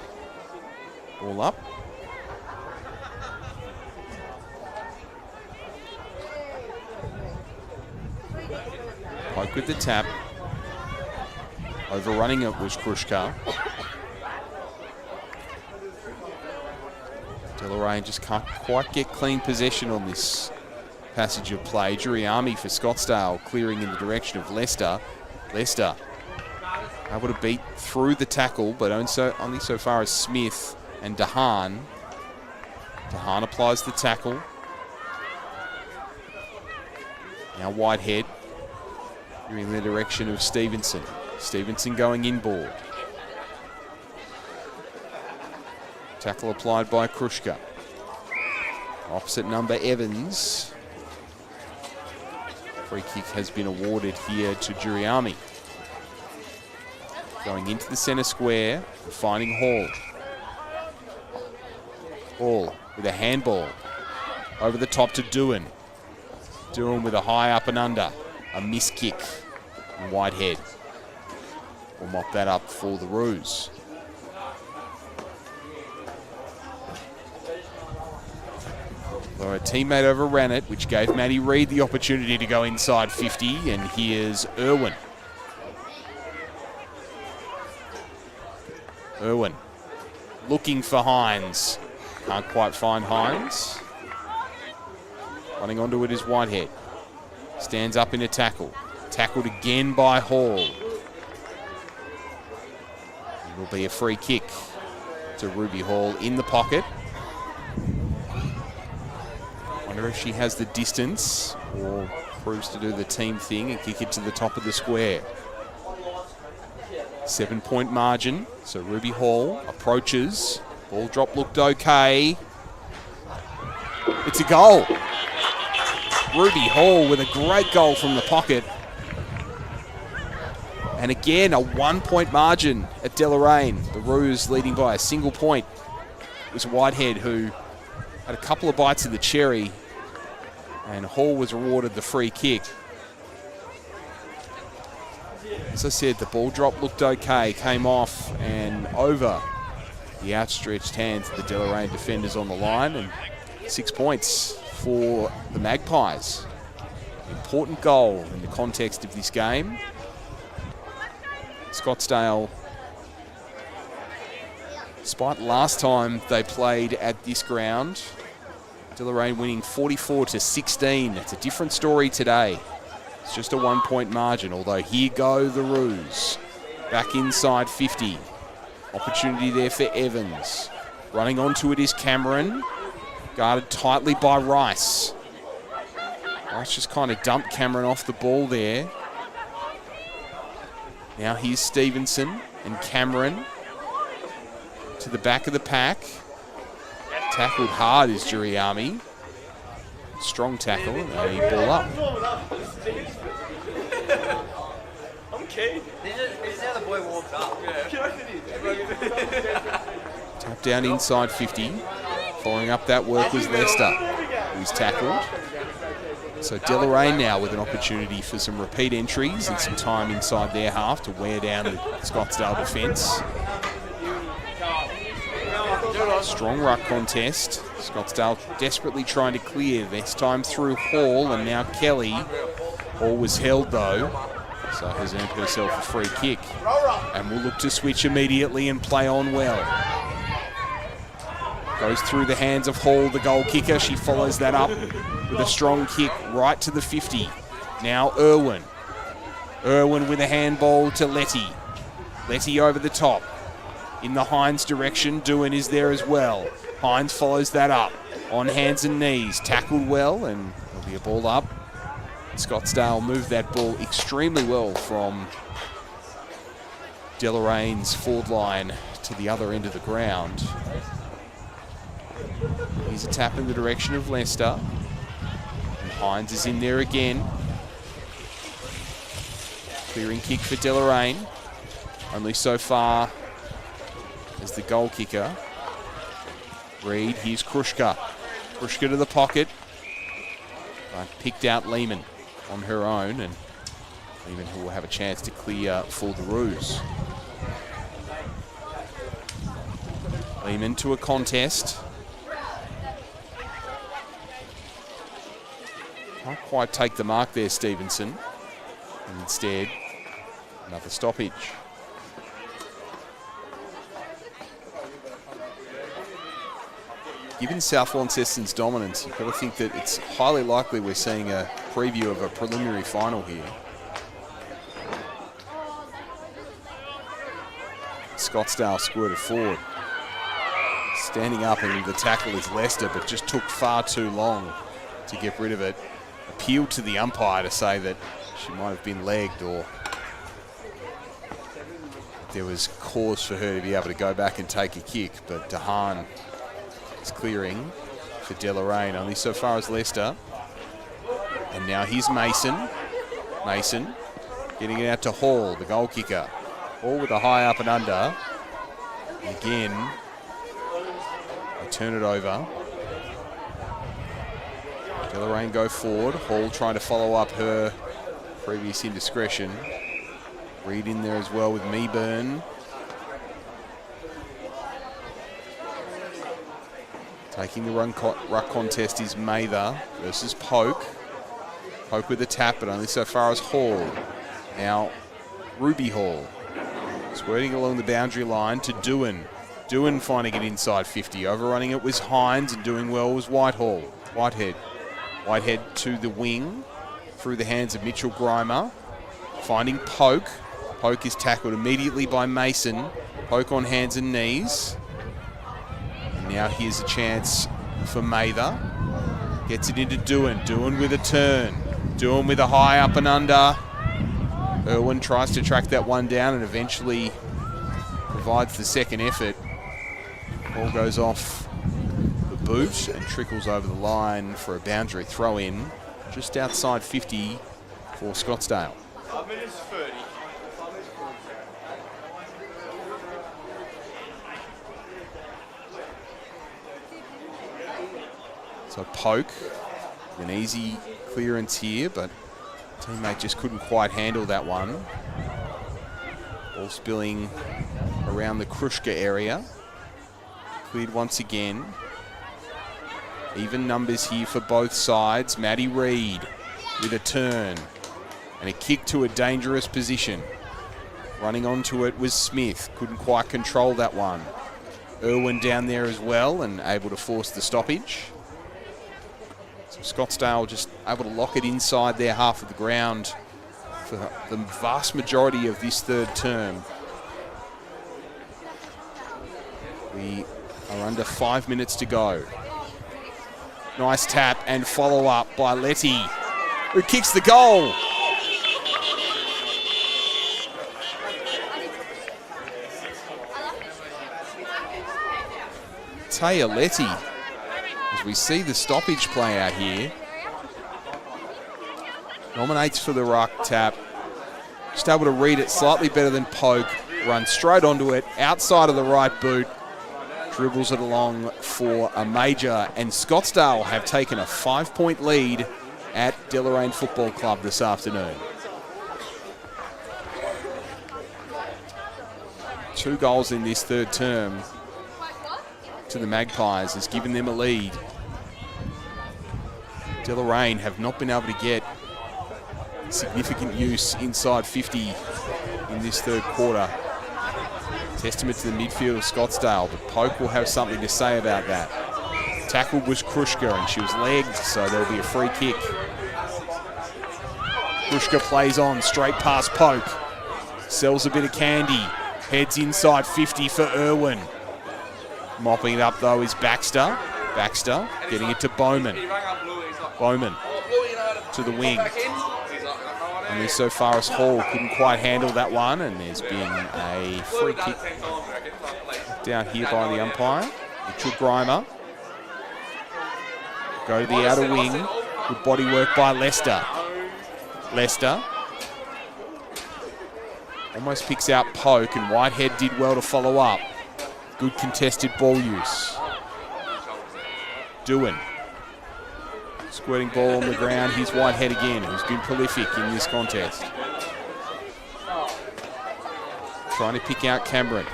S2: ball up. Poke with the tap. Overrunning it was Krushka. Deloraine just can't quite get clean possession on this passage of play. Juriami for Scottsdale, clearing in the direction of Leicester. Leicester able to beat through the tackle, but only so far as Smith and Dehaan. Dehaan applies the tackle. Now Whitehead, in the direction of Stevenson. Stevenson going inboard. Tackle applied by Krushka. Opposite number Evans. Free kick has been awarded here to Juriami. Going into the centre square, finding Hall. Hall with a handball. Over the top to Doohan. Doohan with a high up and under. A miss kick. And Whitehead will mop that up for the Roos. Though a teammate overran it, which gave Matty Reid the opportunity to go inside 50, and here's Irwin. Irwin looking for Hines. Can't quite find Hines. Running onto it is Whitehead. Stands up in a tackle. Tackled again by Hall. It will be a free kick to Ruby Hall in the pocket. Wonder if she has the distance or proves to do the team thing and kick it to the top of the square. 7-point margin, so Ruby Hall approaches. Ball drop looked okay. It's a goal. Ruby Hall with a great goal from the pocket. And again, a 1-point margin at Deloraine. The Roos leading by a single point. It was Whitehead who had a couple of bites of the cherry, and Hall was rewarded the free kick. As I said, the ball drop looked okay, came off and over the outstretched hands of the Deloraine defenders on the line, and 6 points for the Magpies. Important goal in the context of this game. Scottsdale, despite last time they played at this ground, Deloraine winning 44-16. It's a different story today. It's just a 1-point margin, although here go the Roos. Back inside 50. Opportunity there for Evans. Running onto it is Cameron. Guarded tightly by Rice. Rice just kind of dumped Cameron off the ball there. Now here's Stevenson and Cameron to the back of the pack. Tackled hard is Juriami. Strong tackle and a ball up.
S1: I'm keen. This is how the boy warms up.
S2: Tap down inside 50. Following up that work was Leicester, who's tackled. So Deloraine now with an opportunity for some repeat entries and some time inside their half to wear down the Scottsdale defence. Strong ruck contest. Scottsdale desperately trying to clear. This time through Hall and now Kelly. Hall was held though, so has earned herself a free kick. And will look to switch immediately and play on well. Goes through the hands of Hall, the goal kicker. She follows that up with a strong kick right to the 50. Now Irwin. Irwin with a handball to Letty. Letty over the top. In the Hines direction, Doohan is there as well. Hines follows that up. On hands and knees. Tackled well, and there'll be a ball up. Scottsdale moved that ball extremely well from Deloraine's forward line to the other end of the ground. Here's a tap in the direction of Leicester. And Hines is in there again. Clearing kick for Deloraine. Only so far as the goal kicker. Reid, here's Krushka. Krushka to the pocket. Picked out Lehman on her own, and Lehman who will have a chance to clear for the Roos. Lehman to a contest. Can't quite take the mark there, Stevenson. And instead, another stoppage. given South Launceston's dominance, you've got to think that it's highly likely we're seeing a preview of a preliminary final here. Scottsdale squirted forward. Standing up, and the tackle is Lester, but just took far too long to get rid of it. Appealed to the umpire to say that she might have been legged, or there was cause for her to be able to go back and take a kick, but DeHaan is clearing for Deloraine, only so far as Lester. And now here's Mason. Mason getting it out to Hall, the goal kicker. Hall with a high up and under. And again, they turn it over. Deloraine go forward. Hall trying to follow up her previous indiscretion. Reed in there as well with Meeburn. Taking the ruck contest is Mather versus Poke. Poke with a tap, but only so far as Hall. Now, Ruby Hall. Squirting along the boundary line to Doohan. Doohan finding it inside 50. Overrunning it was Hines, and doing well was Whitehall. Whitehead. Whitehead to the wing. Through the hands of Mitchell Grimer. Finding Poke. Poke is tackled immediately by Mason. Poke on hands and knees. And now here's a chance for Mather. Gets it into Doohan. Doohan with a turn. Doohan with a high up and under. Irwin tries to track that one down and eventually provides the second effort. Ball goes off the boot and trickles over the line for a boundary throw in just outside 50 for Scottsdale.
S1: 5 minutes 30.
S2: So Poke, an easy clearance here, but teammate just couldn't quite handle that one. Ball spilling around the Krushka area. Cleared once again. Even numbers here for both sides. Maddie Reed with a turn and a kick to a dangerous position. Running onto it was Smith. Couldn't quite control that one. Irwin down there as well and able to force the stoppage. So Scottsdale just able to lock it inside their half of the ground for the vast majority of this third term. We are under 5 minutes to go. Nice tap and follow up by Letty, who kicks the goal. Taya Letty, as we see the stoppage play out here, nominates for the ruck tap. Just able to read it slightly better than Poke. Runs straight onto it, outside of the right boot. Dribbles it along for a major. And Scottsdale have taken a 5-point lead at Deloraine Football Club this afternoon. 2 goals in this third term to the Magpies has given them a lead. Deloraine have not been able to get significant use inside 50 in this third quarter. Testament to the midfield of Scottsdale, but Poke will have something to say about that. Tackle was Krushka and she was legged, so there'll be a free kick. Krushka plays on, straight past Poke. Sells a bit of candy, heads inside 50 for Irwin. Mopping it up though is Baxter. Baxter getting it to Bowman. Bowman to the wing. Only so far as Hall couldn't quite handle that one, and there's been a free kick down here by the umpire. Mitchell Grimer. Go to the outer wing. Good body work by Lester. Lester almost picks out Poke, and Whitehead did well to follow up. Good contested ball use. Doohan. Squirting ball on the ground. Here's Whitehead again, who's been prolific in this contest. Trying to pick out Cameron.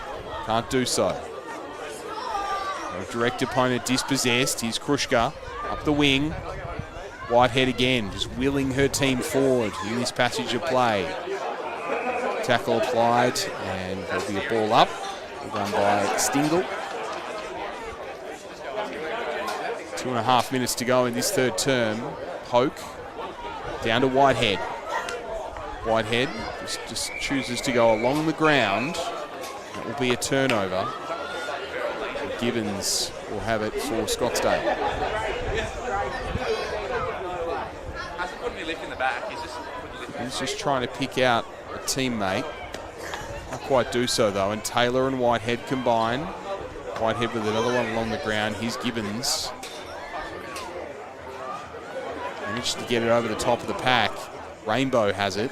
S2: Can't do so. A direct opponent dispossessed. Here's Krushka up the wing. Whitehead again, just willing her team forward in this passage of play. Tackle applied, and there'll be a ball up. Done by Stingle. 2.5 minutes to go in this third term. Poke down to Whitehead. Whitehead just chooses to go along the ground. That will be a turnover. Gibbons will have it for Scottsdale.
S1: Hasn't put any lift in the back.
S2: He's just trying to pick out a teammate. Not quite do so though. And Taylor and Whitehead combine. Whitehead with another one along the ground. Here's Gibbons. Managed to get it over the top of the pack. Rainbow has it.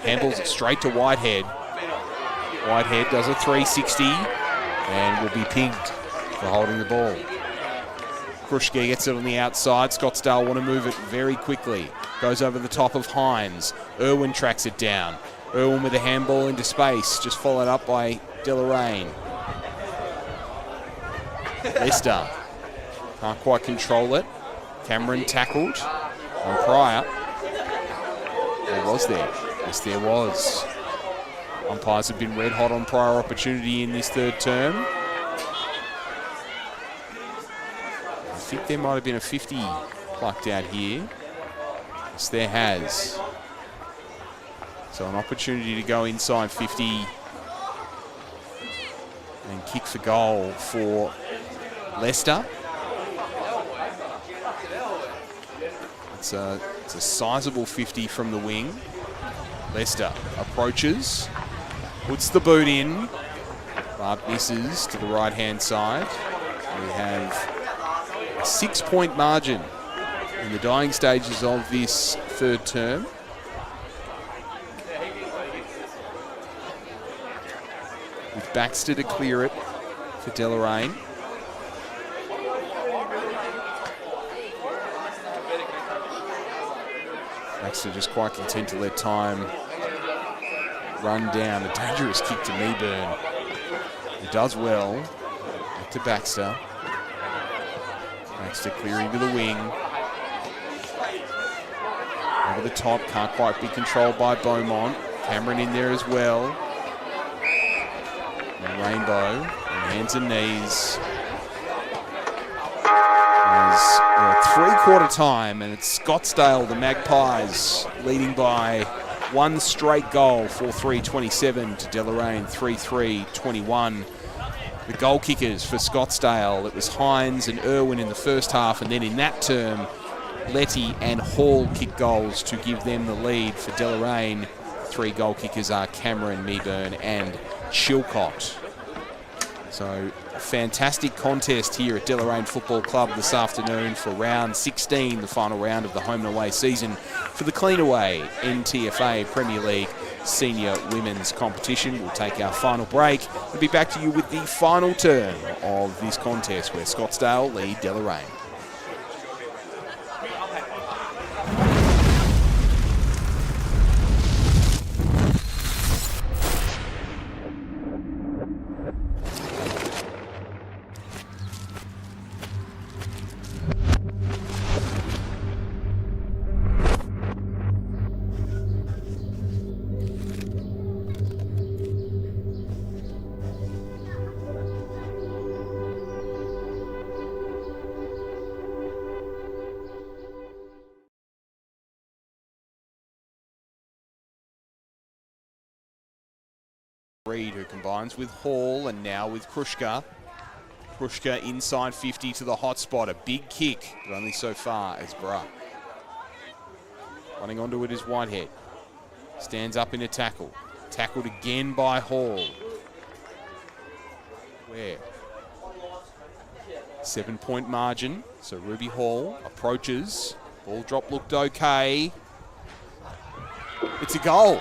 S2: Handles it straight to Whitehead. Whitehead does a 360 and will be pinged for holding the ball. Krushka gets it on the outside. Scottsdale want to move it very quickly. Goes over the top of Hines. Irwin tracks it down. Irwin with a handball into space, just followed up by Deloraine. Lester can't quite control it. Cameron tackled on Pryor. Or was there? Yes, there was. Umpires have been red hot on Pryor opportunity in this third term. I think there might have been a 50 plucked out here. Yes, there has. So an opportunity to go inside 50 and kick for goal for Leicester. It's a sizable 50 from the wing. Leicester approaches, puts the boot in, but misses to the right-hand side. We have a 6-point margin in the dying stages of this third term. With Baxter to clear it for Deloraine. Baxter just quite content to let time run down. A dangerous kick to Meeburn. He does well. Back to Baxter. Baxter clearing to the wing. Over the top, can't quite be controlled by Beaumont. Cameron in there as well. And Rainbow, on hands and knees. Three-quarter time, and it's Scottsdale, the Magpies, leading by one straight goal, 4-3-27 to Deloraine, 3-3-21. The goal kickers for Scottsdale, it was Hines and Irwin in the first half, and then in that term, Letty and Hall kicked goals to give them the lead. For Deloraine, 3 goal kickers are Cameron, Meeburn and Chilcott. So, a fantastic contest here at Deloraine Football Club this afternoon for round 16, the final round of the home and away season for the Cleanaway NTFA Premier League Senior Women's Competition. We'll take our final break and be back to you with the final turn of this contest where Scottsdale lead Deloraine. Reed, who combines with Hall and now with Krushka. Krushka inside 50 to the hot spot. A big kick, but only so far as Bruh. Running onto it is Whitehead. Stands up in a tackle. Tackled again by Hall. Where? 7-point margin. So Ruby Hall approaches. Ball drop looked okay. It's a goal.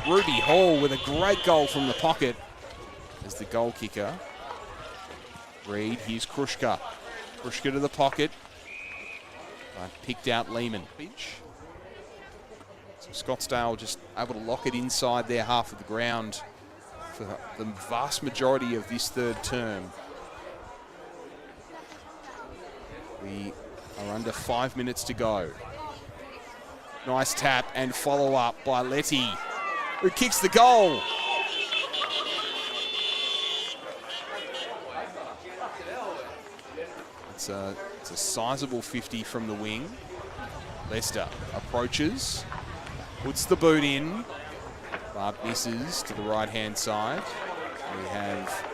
S2: Ruby Hall with a great goal from the pocket as the goal kicker. Reed, here's Krushka. Krushka to the pocket. Picked out Lehman. So Scottsdale just able to lock it inside their half of the ground for the vast majority of this third term. We are under 5 minutes to go. Nice tap and follow up by Letty, who kicks the goal. It's It's a sizable 50 from the wing. Lester approaches, puts the boot in, but misses to the right-hand side. We have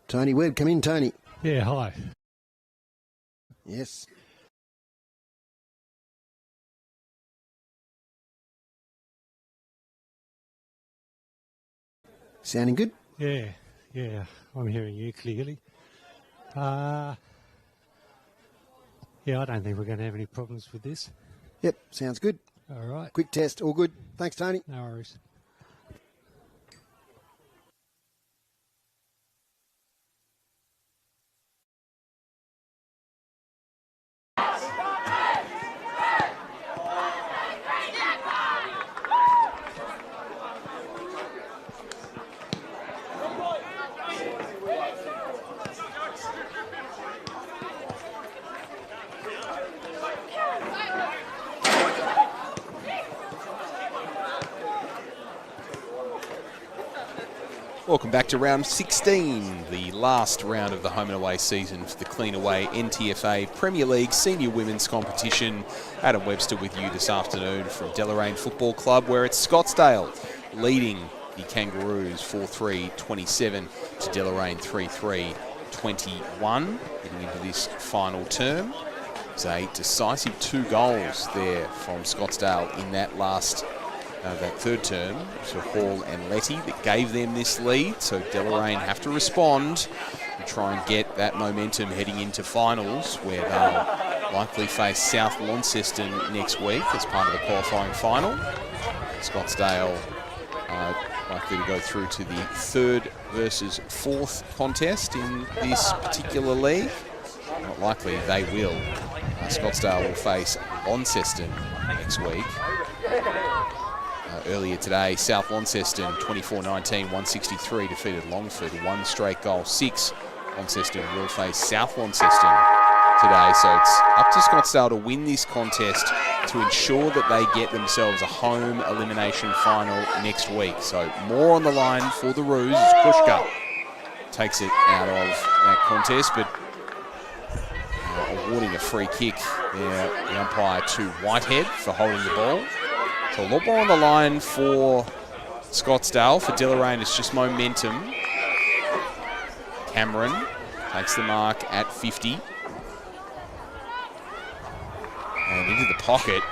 S3: Tony Webb, come in, Tony.
S4: Yeah, hi.
S3: Yes. Sounding good?
S4: Yeah, I'm hearing you clearly. Yeah, I don't think we're going to have any problems with this.
S3: Yep, sounds good.
S4: All right.
S3: Quick test, all good. Thanks, Tony.
S4: No worries.
S2: Welcome back to round 16, the last round of the home and away season for the Clean Away NTFA Premier League Senior Women's Competition. Adam Webster with you this afternoon from Deloraine Football Club, where it's Scottsdale leading the Kangaroos 4-3-27 to Deloraine 3-3-21. Getting into this final term. It's a decisive 2 goals there from Scottsdale in that last that third term to Hall and Letty that gave them this lead. So Deloraine have to respond and try and get that momentum heading into finals, where they'll likely face South Launceston next week as part of the qualifying final. Scottsdale likely to go through to the 3rd versus 4th contest in this particular league. Not likely, they will. Scottsdale will face Launceston next week. Earlier today, South Launceston 24-19, 163 defeated Longford, 1 straight goal, 6. Launceston will face South Launceston today, so it's up to Scottsdale to win this contest to ensure that they get themselves a home elimination final next week. So more on the line for the Roos as Krushka takes it out of that contest, but awarding a free kick there, the umpire to Whitehead for holding the ball. So a lot more on the line for Scottsdale. For Deloraine, it's just momentum. Cameron takes the mark at 50. And into the pocket.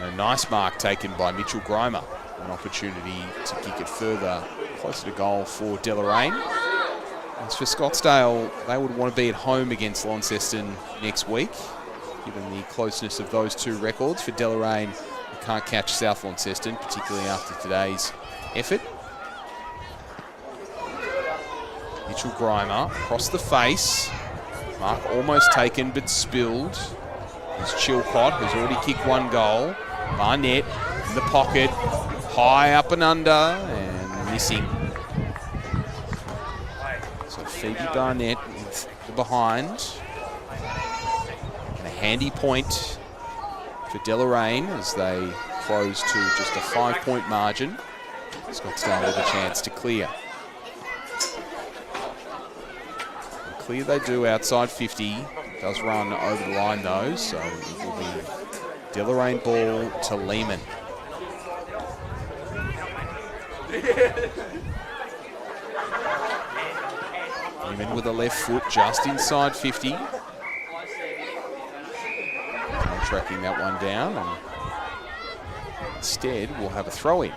S2: A nice mark taken by Mitchell Grimer. An opportunity to kick it further, closer to goal for Deloraine. As for Scottsdale, they would want to be at home against Launceston next week, given the closeness of those 2 records. For Deloraine, they can't catch South Launceston, particularly after today's effort. Mitchell Grimer across the face. Mark almost taken but spilled. It's Chilcott, who's already kicked 1 goal. Barnett in the pocket, high up and under, and missing. So Phoebe Barnett with the behind. And a handy point for Deloraine as they close to just a 5-point margin. Scottsdale with a chance to clear. And clear they do outside 50. Does run over the line though, so it will be Deloraine ball to Lehman. Lehman with a left foot just inside 50. Tracking that one down, and instead we'll have a throw in.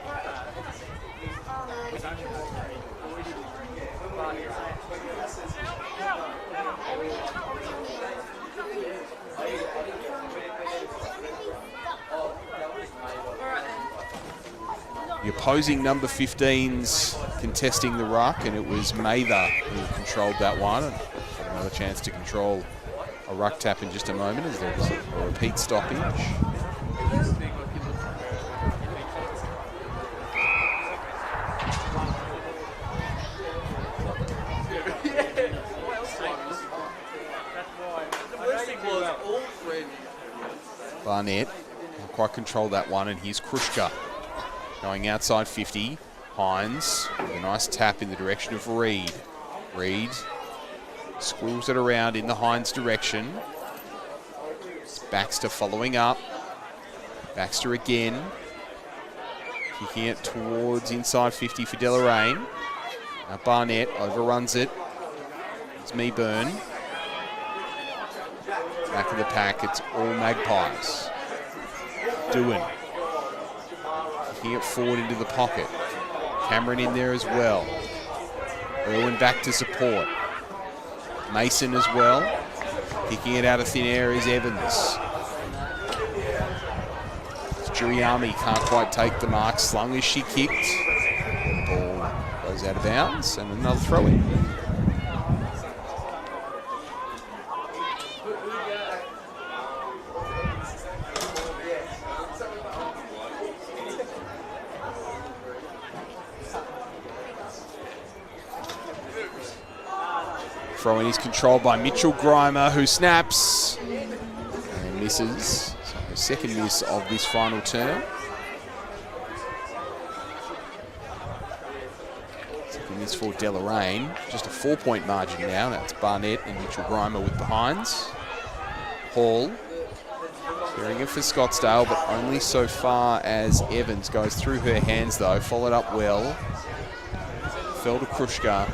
S2: The opposing number 15's contesting the ruck, and it was Mather who controlled that one. And another chance to control a ruck tap in just a moment as there was a repeat stoppage. Barnett can't quite control that one, and here's Krushka going outside 50. Hines with a nice tap in the direction of Reed. Reed squirrels it around in the Hines direction. It's Baxter following up. Baxter again. Kicking it towards inside 50 for Deloraine. Now Barnett overruns it. It's Meeburn. Back of the pack, it's all Magpies. Doohan. Kicking it forward into the pocket. Cameron in there as well. Irwin back to support. Mason as well. Kicking it out of thin air is Evans. Juriami can't quite take the mark. Slung as she kicked. Ball goes out of bounds and another throw in. Throw-in is controlled by Mitchell Grimer, who snaps and misses. So second miss of this final term. Second miss for Deloraine. Just a 4-point margin now. That's Barnett and Mitchell Grimer with the Hines. Hall clearing it for Scottsdale, but only so far as Evans goes through her hands though. Followed up well. Fell to Krushka.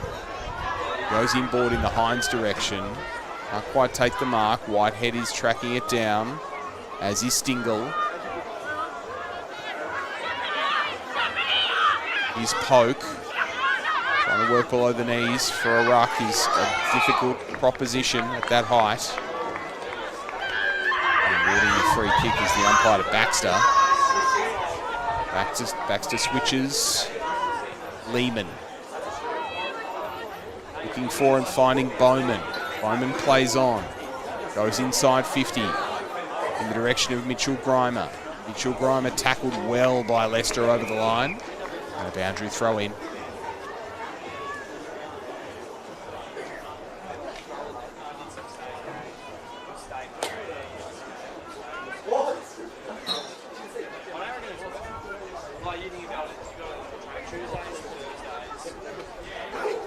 S2: Goes inboard in the Hines direction. Can't quite take the mark. Whitehead is tracking it down, as is Stingle. Here's Poke. Trying to work below the knees for a ruck is a difficult proposition at that height. And awarding the free kick is the umpire to Baxter. Baxter switches. Lehman. Looking for and finding Bowman. Bowman plays on. Goes inside 50 in the direction of Mitchell Grimer. Mitchell Grimer tackled well by Lester over the line. And a boundary throw in.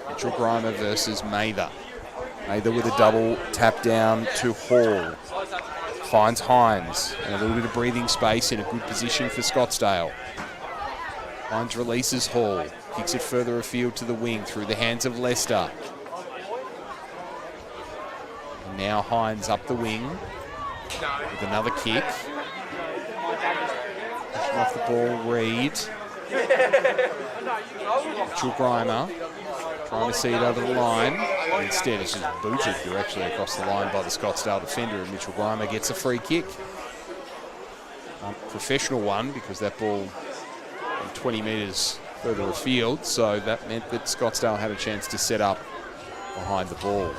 S2: Mitchell Grimer versus Mather. Mather with a double tap down to Hall. Finds Hines and a little bit of breathing space in a good position for Scottsdale. Hines releases Hall. Kicks it further afield to the wing through the hands of Lester. And now Hines up the wing with another kick. Pushing off the ball, Reed. Mitchell Grimer trying to see it over the line. And instead, it's just booted directly across the line by the Scottsdale defender, and Mitchell Grimer gets a free kick. A professional one, because that ball 20 metres further afield, so that meant that Scottsdale had a chance to set up behind the ball.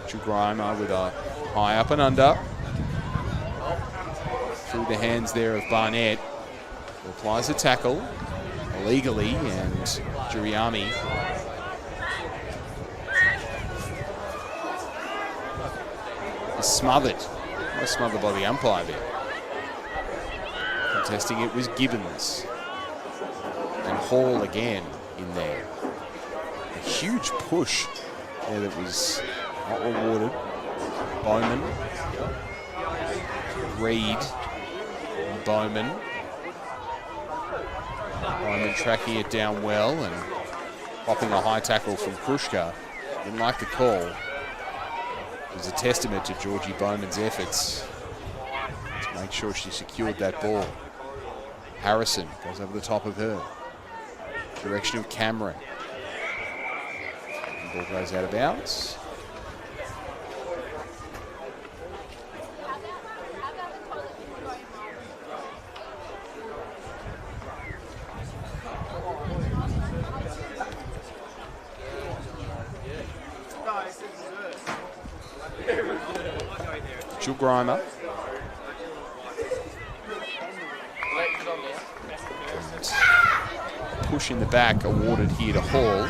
S2: Mitchell Grimer with a high up and under. Through the hands there of Barnett. Who applies a tackle illegally, and Juriami is smothered. Almost smothered by the umpire there. Contesting it was Gibbons. And Hall again in there. A huge push there that was not rewarded. Bowman. Reed. Bowman. Bowman tracking it down well and popping a high tackle from Krushka. Didn't like the call. It was a testament to Georgie Bowman's efforts to make sure she secured that ball. Harrison goes over the top of her. Direction of Cameron. The ball goes out of bounds. Mitchell Grimer. And push in the back awarded here to Hall.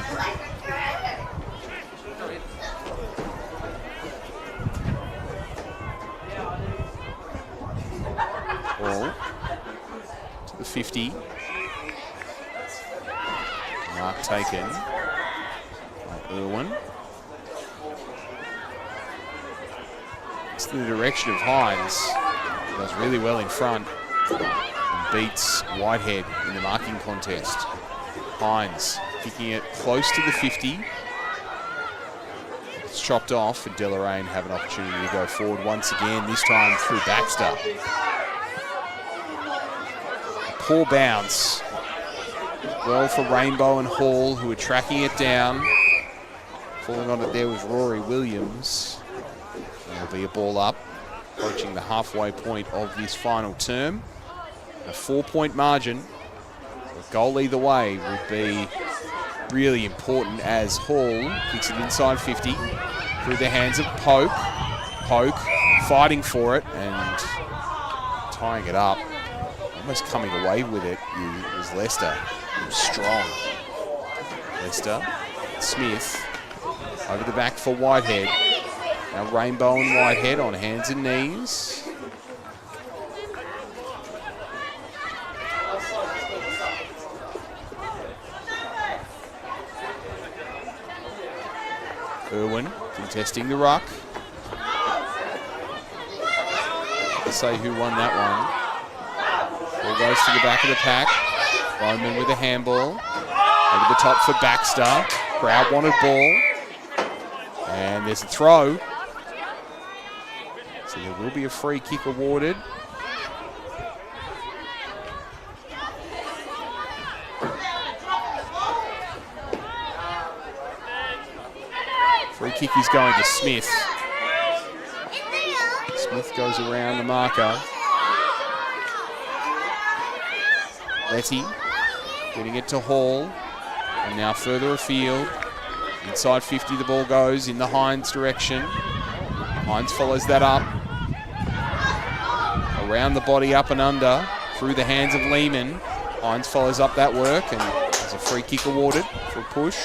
S2: Hall to the 50. Mark taken by Irwin. It's in the direction of Hines. Does really well in front and beats Whitehead in the marking contest. Hines kicking it close to the 50. It's chopped off, and Deloraine have an opportunity to go forward once again, this time through Baxter. A poor bounce. Well for Rainbow and Hall, who are tracking it down. Falling on it there was Rory Williams. There'll be a ball up, approaching the halfway point of this final term. A 4-point margin. A goal either way would be really important as Hall kicks it inside 50 through the hands of Pope. Pope fighting for it and tying it up. Almost coming away with it was Lester. It was strong. Lester, Smith, over the back for Whitehead. Now Rainbow and Whitehead on hands and knees. Irwin contesting the ruck. Let's say who won that one. Ball goes to the back of the pack. Bowman with a handball. Over the top for Baxter. Crowd wanted ball. And there's a throw. So there will be a free kick awarded. Free kick is going to Smith. Smith goes around the marker. Letty getting it to Hall. And now further afield. Inside 50 the ball goes in the Hines direction. Hines follows that up. Around the body, up and under. Through the hands of Lehman. Hines follows up that work and there's a free kick awarded for a push.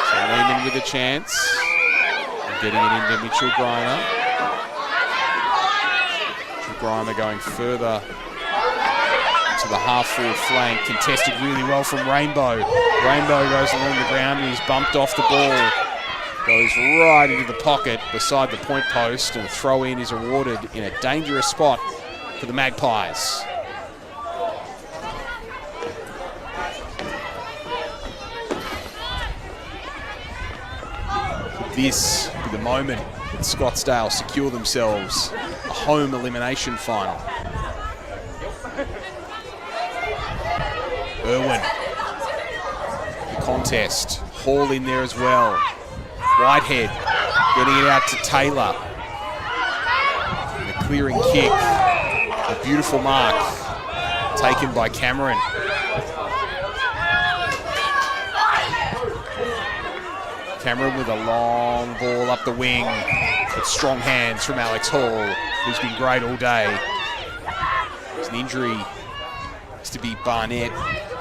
S2: So Lehman with a chance. And getting it into Mitchell Grimer. Mitchell Grimer going further to the half-forward flank. Contested really well from Rainbow. Rainbow goes along the ground and he's bumped off the ball. Goes right into the pocket beside the point post, and a throw-in is awarded in a dangerous spot for the Magpies. This will be the moment that Scottsdale secure themselves a home elimination final. Irwin, the contest, Hall in there as well. Whitehead getting it out to Taylor. And a clearing kick. A beautiful mark taken by Cameron. Cameron with a long ball up the wing. With strong hands from Alex Hall, who's been great all day. There's an injury. It's to be Barnett.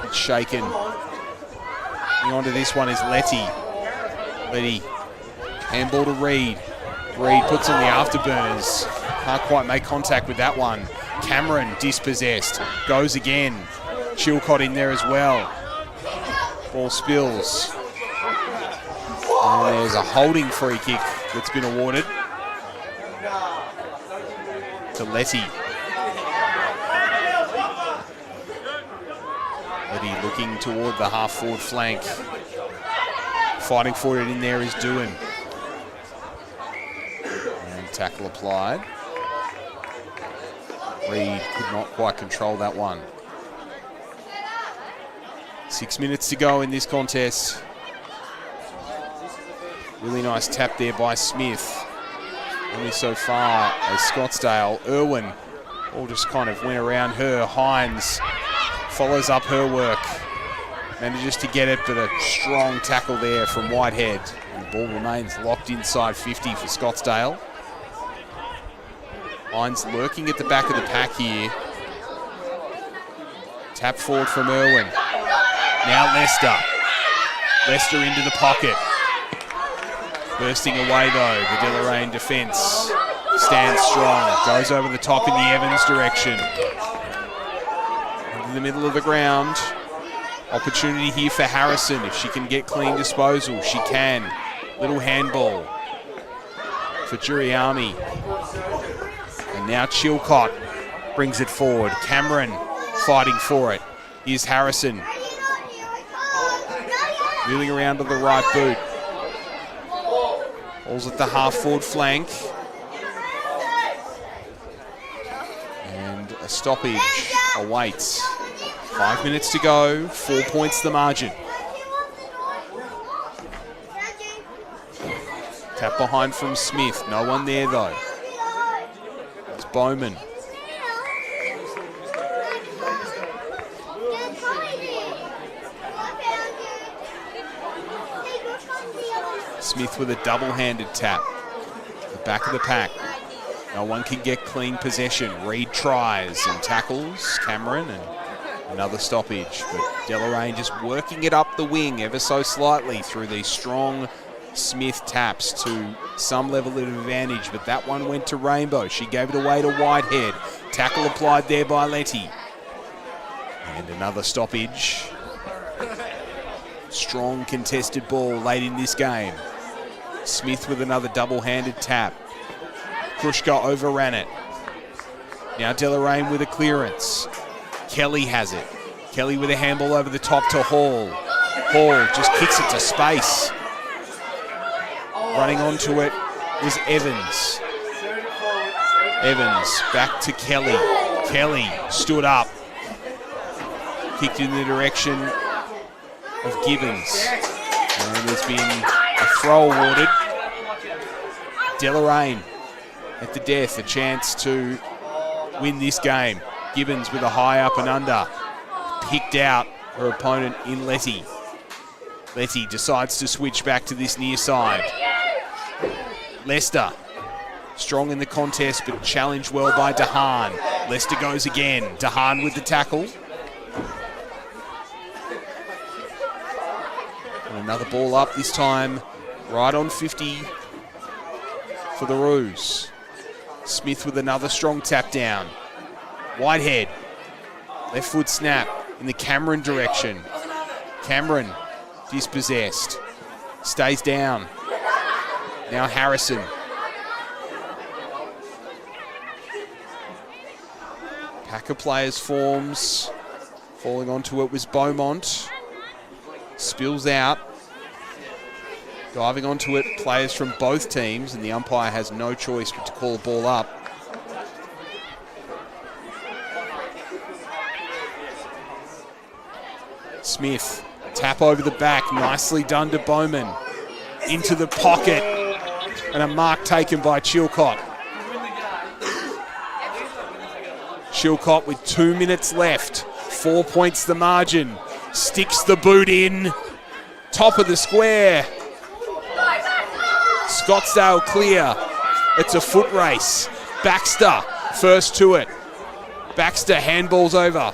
S2: It's shaken. And onto this one is Letty. Letty. Handball to Reed. Reed puts on the afterburners. Can't quite make contact with that one. Cameron dispossessed. Goes again. Chilcott in there as well. Ball spills. And there's a holding free kick that's been awarded to Letty. Letty looking toward the half-forward flank. Fighting for it in there is Doohan. And tackle applied. Reed could not quite control that one. 6 minutes to go in this contest. Really nice tap there by Smith. Only so far as Scottsdale. Irwin all just kind of went around her. Hines follows up her work. Manages to get it, but a strong tackle there from Whitehead. And Ball remains locked inside 50 for Scottsdale. Hines lurking at the back of the pack here. Tap forward from Irwin. Now Lester. Lester into the pocket. Bursting away though, the Deloraine defence stands strong. Goes over the top in the Evans direction. In the middle of the ground. Opportunity here for Harrison. If she can get clean disposal, she can. Little handball for Juriami. And now Chilcott brings it forward. Cameron fighting for it. Here's Harrison. Wheeling around to the right boot. Ball's at the half-forward flank. And a stoppage awaits. 5 minutes to go, 4 points the margin. Tap behind from Smith, no one there though. It's Bowman. Smith with a double-handed tap. The back of the pack. No one can get clean possession. Reed tries and tackles Cameron, and another stoppage. But Deloraine just working it up the wing ever so slightly through these strong Smith taps to some level of advantage. But that one went to Rainbow. She gave it away to Whitehead. Tackle applied there by Letty. And another stoppage. Strong contested ball late in this game. Smith with another double-handed tap. Krushka overran it. Now Deloraine with a clearance. Kelly has it. Kelly with a handball over the top to Hall. Hall just kicks it to space. Running onto it was Evans. Evans back to Kelly. Kelly stood up. Kicked in the direction of Gibbons. And there's been a throw awarded. Deloraine at the death, a chance to win this game. Gibbons with a high up and under. Picked out her opponent in Letty. Letty decides to switch back to this near side. Lester, strong in the contest, but challenged well by Dehaan. Lester goes again. Dehaan with the tackle. And another ball up, this time right on 50 for the Roos. Smith with another strong tap down. Whitehead, left foot snap in the Cameron direction. Cameron dispossessed, stays down. Now Harrison. Pack of players forms. Falling onto it was Beaumont. Spills out. Diving onto it, players from both teams, and the umpire has no choice but to call the ball up. Smith, tap over the back, nicely done to Bowman. Into the pocket, and a mark taken by Chilcott. Chilcott with 2 minutes left, 4 points the margin. Sticks the boot in, top of the square. Scottsdale clear. It's a foot race. Baxter first to it. Baxter handballs over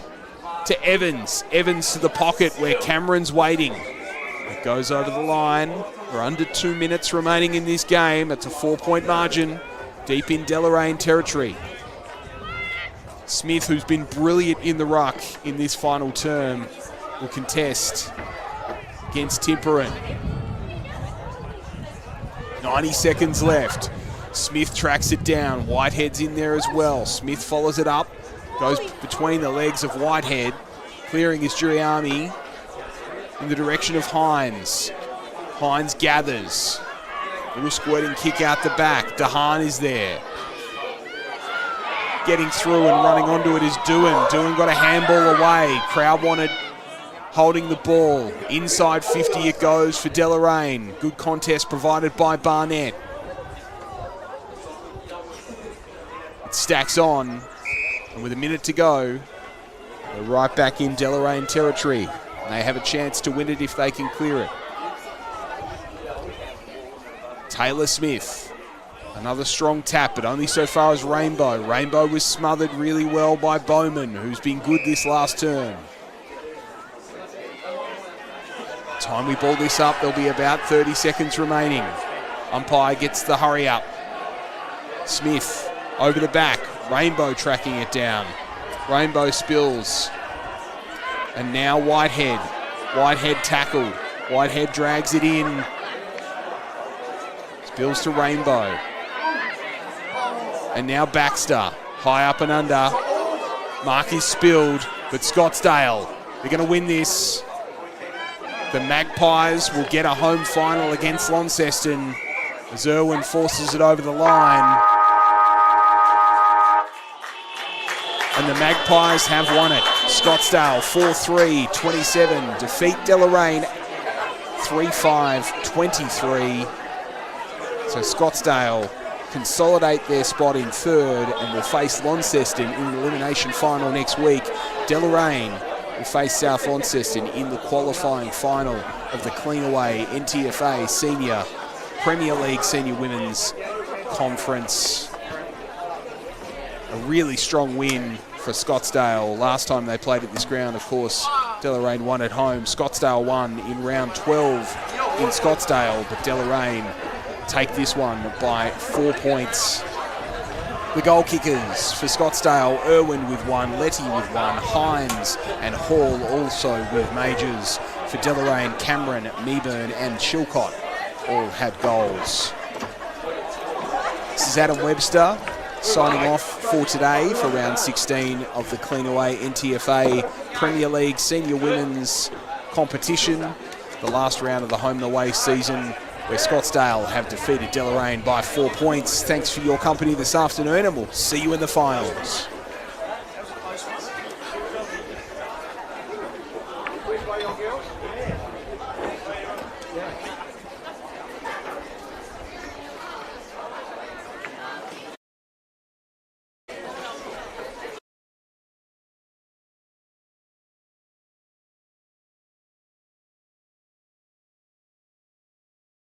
S2: to Evans. Evans to the pocket where Cameron's waiting. It goes over the line. We're under 2 minutes remaining in this game. It's a 4 point margin deep in Deloraine territory. Smith, who's been brilliant in the ruck in this final term, will contest against Timperin. 90 seconds left. Smith tracks it down. Whitehead's in there as well. Smith follows it up. Goes between the legs of Whitehead. Clearing his Juriami in the direction of Hines. Hines gathers. Little squirting kick out the back. Dehaan is there. Getting through and running onto it is Doohan. Doohan got a handball away. Crowd wanted holding the ball. Inside 50 it goes for Deloraine. Good contest provided by Barnett. It stacks on. And with a minute to go, they're right back in Deloraine territory. And they have a chance to win it if they can clear it. Taylor Smith. Another strong tap, but only so far as Rainbow. Rainbow was smothered really well by Bowman, who's been good this last term. Time we ball this up, there'll be about 30 seconds remaining. Umpire gets the hurry up. Smith over the back. Rainbow tracking it down. Rainbow spills. And now Whitehead. Whitehead tackled. Whitehead drags it in. Spills to Rainbow. And now Baxter. High up and under. Mark is spilled, but Scottsdale, they're going to win this. The Magpies will get a home final against Launceston as Irwin forces it over the line. And the Magpies have won it. Scottsdale 4-3-27 defeat Deloraine 3-5-23. So Scottsdale consolidate their spot in third and will face Launceston in the elimination final next week. Deloraine will face South Launceston in the qualifying final of the Cleanaway NTFA Senior Premier League Senior Women's Conference. A really strong win for Scottsdale. Last time they played at this ground, of course, Deloraine won at home. Scottsdale won in round 12 in Scottsdale, but Deloraine take this one by 4 points. The goal kickers for Scottsdale, Irwin with one, Letty with one, Hines and Hall also with majors. For Deloraine, Cameron, Meeburn and Chilcott all had goals. This is Adam Webster signing off for today for round 16 of the Cleanaway NTFA Premier League Senior Women's Competition, the last round of the home and away season, where Scottsdale have defeated Deloraine by 4 points. Thanks for your company this afternoon, and we'll see you in the finals.